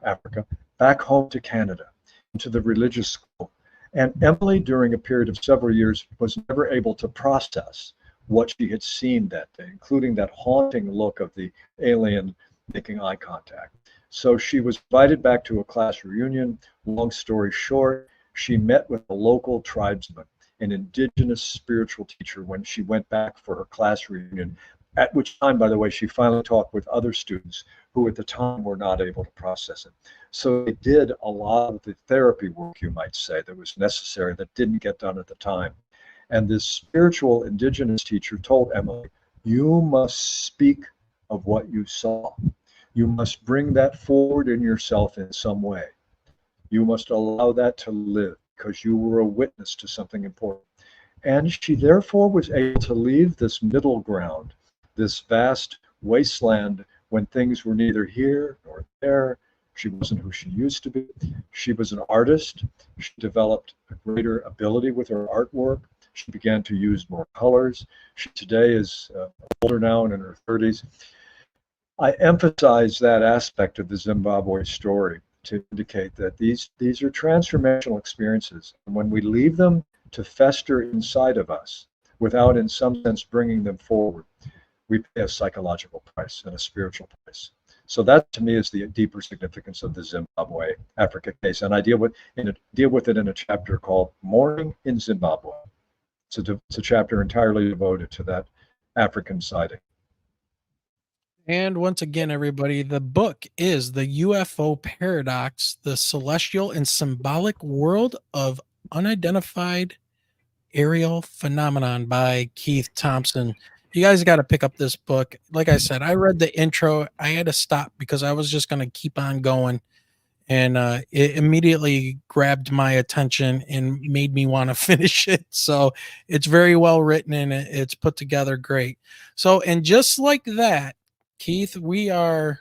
Africa, back home to Canada, into the religious school. And Emily, during a period of several years, was never able to process what she had seen that day, including that haunting look of the alien making eye contact. So she was invited back to a class reunion. Long story short, she met with a local tribesman, an indigenous spiritual teacher, when she went back for her class reunion, at which time, by the way, she finally talked with other students who at the time were not able to process it. So they did a lot of the therapy work, you might say, that was necessary that didn't get done at the time. And this spiritual indigenous teacher told Emily, you must speak of what you saw. You must bring that forward in yourself in some way. You must allow that to live because you were a witness to something important. And she therefore was able to leave this middle ground, this vast wasteland when things were neither here nor there. She wasn't who she used to be. She was an artist. She developed a greater ability with her artwork. She began to use more colors. She today is older now and in her 30s. I emphasize that aspect of the Zimbabwe story to indicate that these are transformational experiences. And when we leave them to fester inside of us without in some sense bringing them forward, we pay a psychological price and a spiritual price. So that to me is the deeper significance of the Zimbabwe Africa case. And I deal with it in a chapter called Mourning in Zimbabwe. It's a chapter entirely devoted to that African sighting. And once again, everybody, the book is The UFO Paradox, The Celestial and Symbolic World of Unidentified Aerial Phenomenon by Keith Thompson. You guys got to pick up this book. Like I said, I read the intro. I had to stop because I was just going to keep on going. And it immediately grabbed my attention and made me want to finish it. So it's very well written and it's put together great. So, and just like that, Keith, we are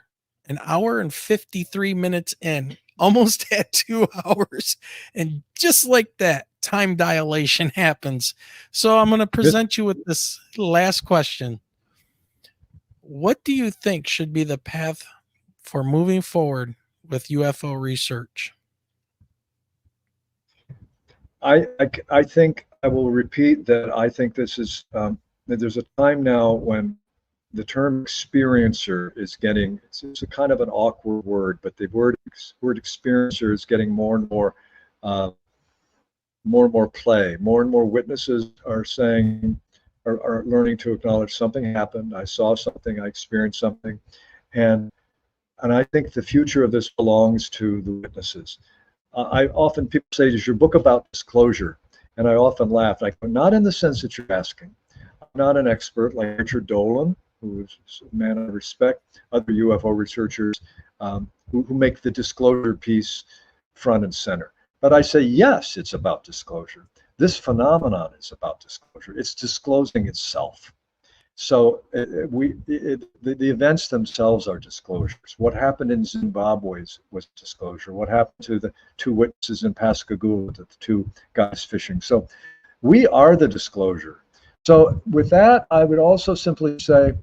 an hour and 53 minutes in, almost at 2 hours. And just like that, time dilation happens. So I'm going to present you with this last question. What do you think should be the path for moving forward with UFO research? I think I will repeat that I think this is, that there's a time now when the term experiencer is getting, it's a kind of an awkward word, but the word experiencer is getting more and more play. More and more witnesses are saying, are learning to acknowledge something happened. I saw something, I experienced something. And I think the future of this belongs to the witnesses. People say, is your book about disclosure? And I often laugh. I go, not in the sense that you're asking. I'm not an expert like Richard Dolan, who is a man I respect, other UFO researchers who make the disclosure piece front and center. But I say, yes, it's about disclosure. This phenomenon is about disclosure. It's disclosing itself. So the events themselves are disclosures. What happened in Zimbabwe was disclosure. What happened to the 2 witnesses in Pascagoula, the 2 guys fishing. So we are the disclosure. So with that, I would also simply say,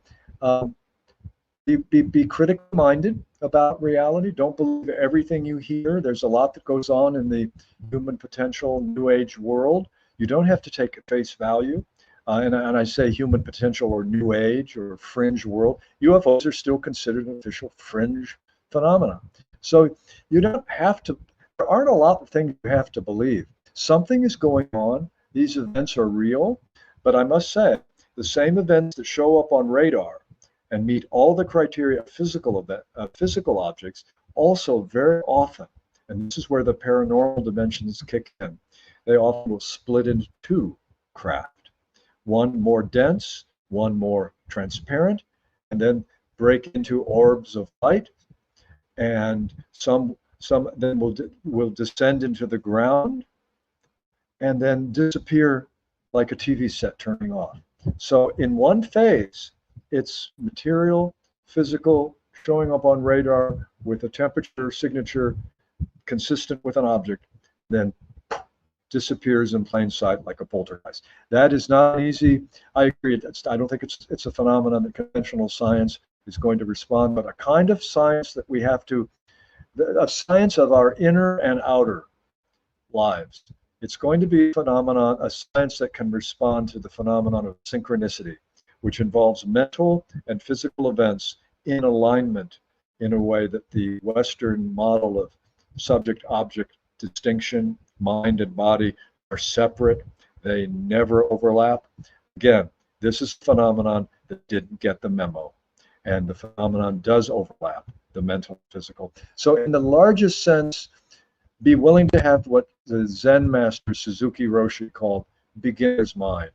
be critically minded about reality. Don't believe everything you hear. There's a lot that goes on in the human potential New Age world. You don't have to take at face value. And I say human potential or New Age or fringe world. UFOs are still considered an official fringe phenomenon. So you don't have to, there aren't a lot of things you have to believe. Something is going on. These events are real. But I must say, the same events that show up on radar and meet all the criteria of physical objects also very often, and this is where the paranormal dimensions kick in, they often will split into 2 craft. One more dense, one more transparent, and then break into orbs of light, and some then will descend into the ground and then disappear like a TV set turning off. So in one phase, it's material, physical, showing up on radar with a temperature signature consistent with an object, then disappears in plain sight like a poltergeist. That is not easy. I agree. I don't think it's a phenomenon that conventional science is going to respond, but a kind of science that we have to, a science of our inner and outer lives. It's going to be a phenomenon, a science that can respond to the phenomenon of synchronicity, which involves mental and physical events in alignment in a way that the Western model of subject-object distinction, mind and body, are separate. They never overlap. Again, this is a phenomenon that didn't get the memo, and the phenomenon does overlap, the mental and physical. So in the largest sense, be willing to have what the Zen master Suzuki Roshi called beginner's mind.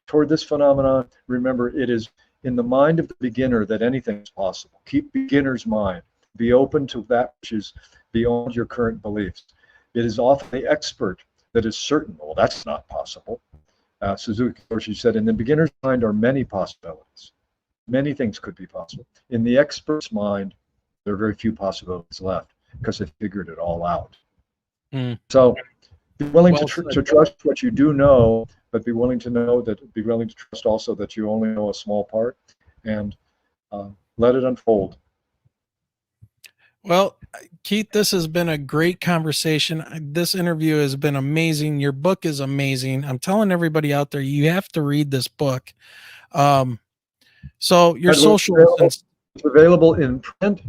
Toward this phenomenon, remember, it is in the mind of the beginner that anything is possible. Keep beginner's mind. Be open to that which is beyond your current beliefs. It is often the expert that is certain, well, that's not possible. Suzuki Roshi said, in the beginner's mind are many possibilities. Many things could be possible. In the expert's mind, there are very few possibilities left because they figured it all out. So be willing to trust what you do know, but be willing to trust also that you only know a small part, and let it unfold. Well, Keith, this has been a great conversation. This interview has been amazing. Your book is amazing. I'm telling everybody out there, you have to read this book. So your social, it's available in print,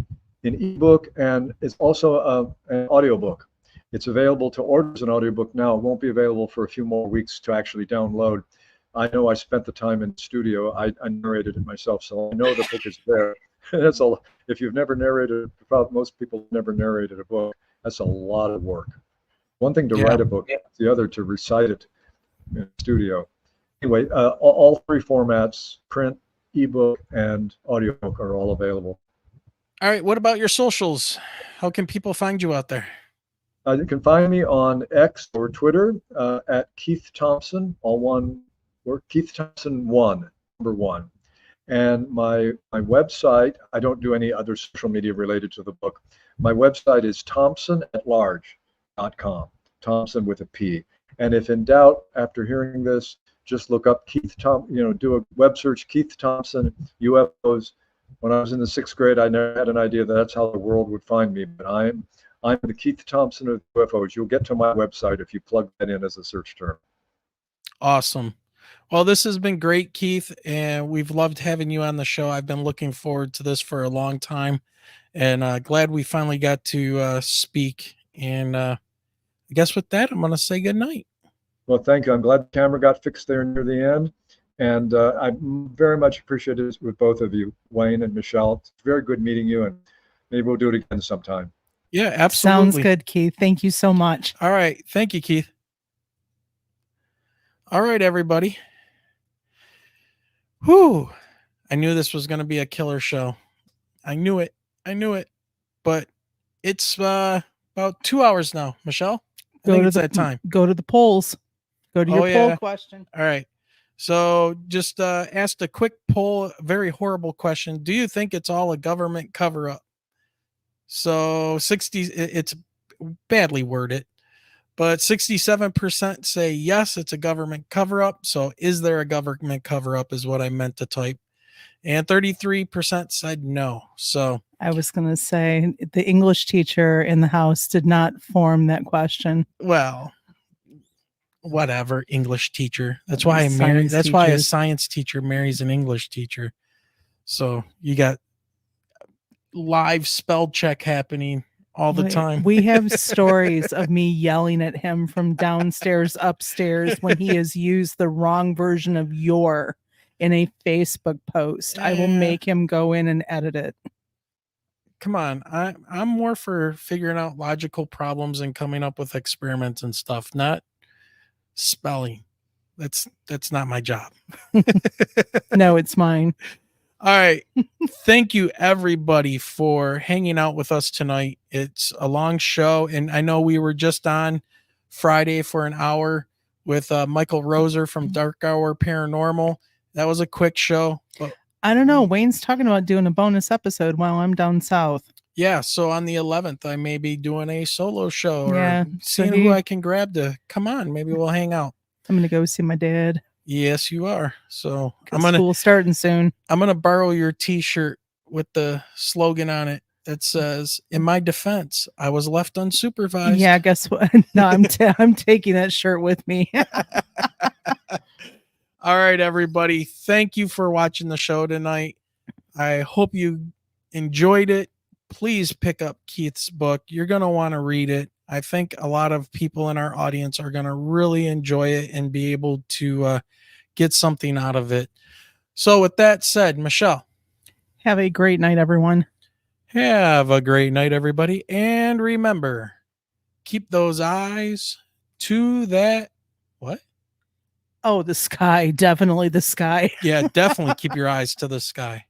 in ebook, and it's also an audiobook. It's available to order as an audiobook now. It won't be available for a few more weeks to actually download. I know I spent the time in the studio. I narrated it myself, so I know the book is there. That's a, if you've never narrated, most people have never narrated a book. That's a lot of work. One thing to write a book, the other to recite it in the studio. Anyway, all 3 formats, print, ebook, and audiobook, are all available. All right. What about your socials? How can people find you out there? You can find me on X or Twitter at Keith Thompson, all one word, Keith Thompson 1, number 1. And my website, I don't do any other social media related to the book. My website is thompsonatlarge.com, Thompson with a P. And if in doubt, after hearing this, just look up Keith Thompson, do a web search, Keith Thompson, UFOs. When I was in the 6th grade, I never had an idea that that's how the world would find me, but I'm the Keith Thompson of UFOs. You'll get to my website if you plug that in as a search term. Awesome. Well, this has been great, Keith, and we've loved having you on the show. I've been looking forward to this for a long time, and glad we finally got to speak. And I guess with that, I'm going to say good night. Well, thank you. I'm glad the camera got fixed there near the end. And I very much appreciate it with both of you, Wayne and Michelle. It's very good meeting you, and maybe we'll do it again sometime. Yeah, absolutely. Sounds good, Keith. Thank you so much. All right. Thank you, Keith. All right, everybody. Whew. I knew this was going to be a killer show. I knew it. But it's about 2 hours now. Michelle, I think it's that time. Go to the polls. Go to your poll yeah. question. All right. So just asked a quick poll, a very horrible question. Do you think it's all a government cover-up? So it's badly worded, but 67% say yes, it's a government cover-up. So is there a government cover-up is what I meant to type. And 33% said no. So I was going to say the English teacher in the house did not form that question. Well, whatever, English teacher. That's why I married. That's why a science teacher marries an English teacher. So you got live spell check happening all the time. We have stories of me yelling at him from downstairs, upstairs when he has used the wrong version of "your" in a Facebook post. I will make him go in and edit it. Come on, I'm more for figuring out logical problems and coming up with experiments and stuff, not spelling. That's not my job. No, it's mine. All right. Thank you everybody for hanging out with us tonight. It's a long show, and I know we were just on Friday for an hour with Michael Roser from Dark Hour Paranormal. That was a quick show. But I don't know. Wayne's talking about doing a bonus episode while I'm down south. yeah, so on the 11th, I may be doing a solo show or so seeing who I can grab to come on. Maybe we'll hang out. I'm gonna go see my dad. Yes, you are. So School starting soon. I'm gonna borrow your T-shirt with the slogan on it that says, "In my defense, I was left unsupervised." Yeah, guess what? No, I'm taking that shirt with me. All right, everybody. Thank you for watching the show tonight. I hope you enjoyed it. Please pick up Keith's book. You're going to want to read it. I think a lot of people in our audience are going to really enjoy it and be able to get something out of it. So with that said, Michelle. Have a great night, everyone. Have a great night, everybody. And remember, keep those eyes to that. What? Oh, the sky. Definitely the sky. Yeah, definitely keep your eyes to the sky.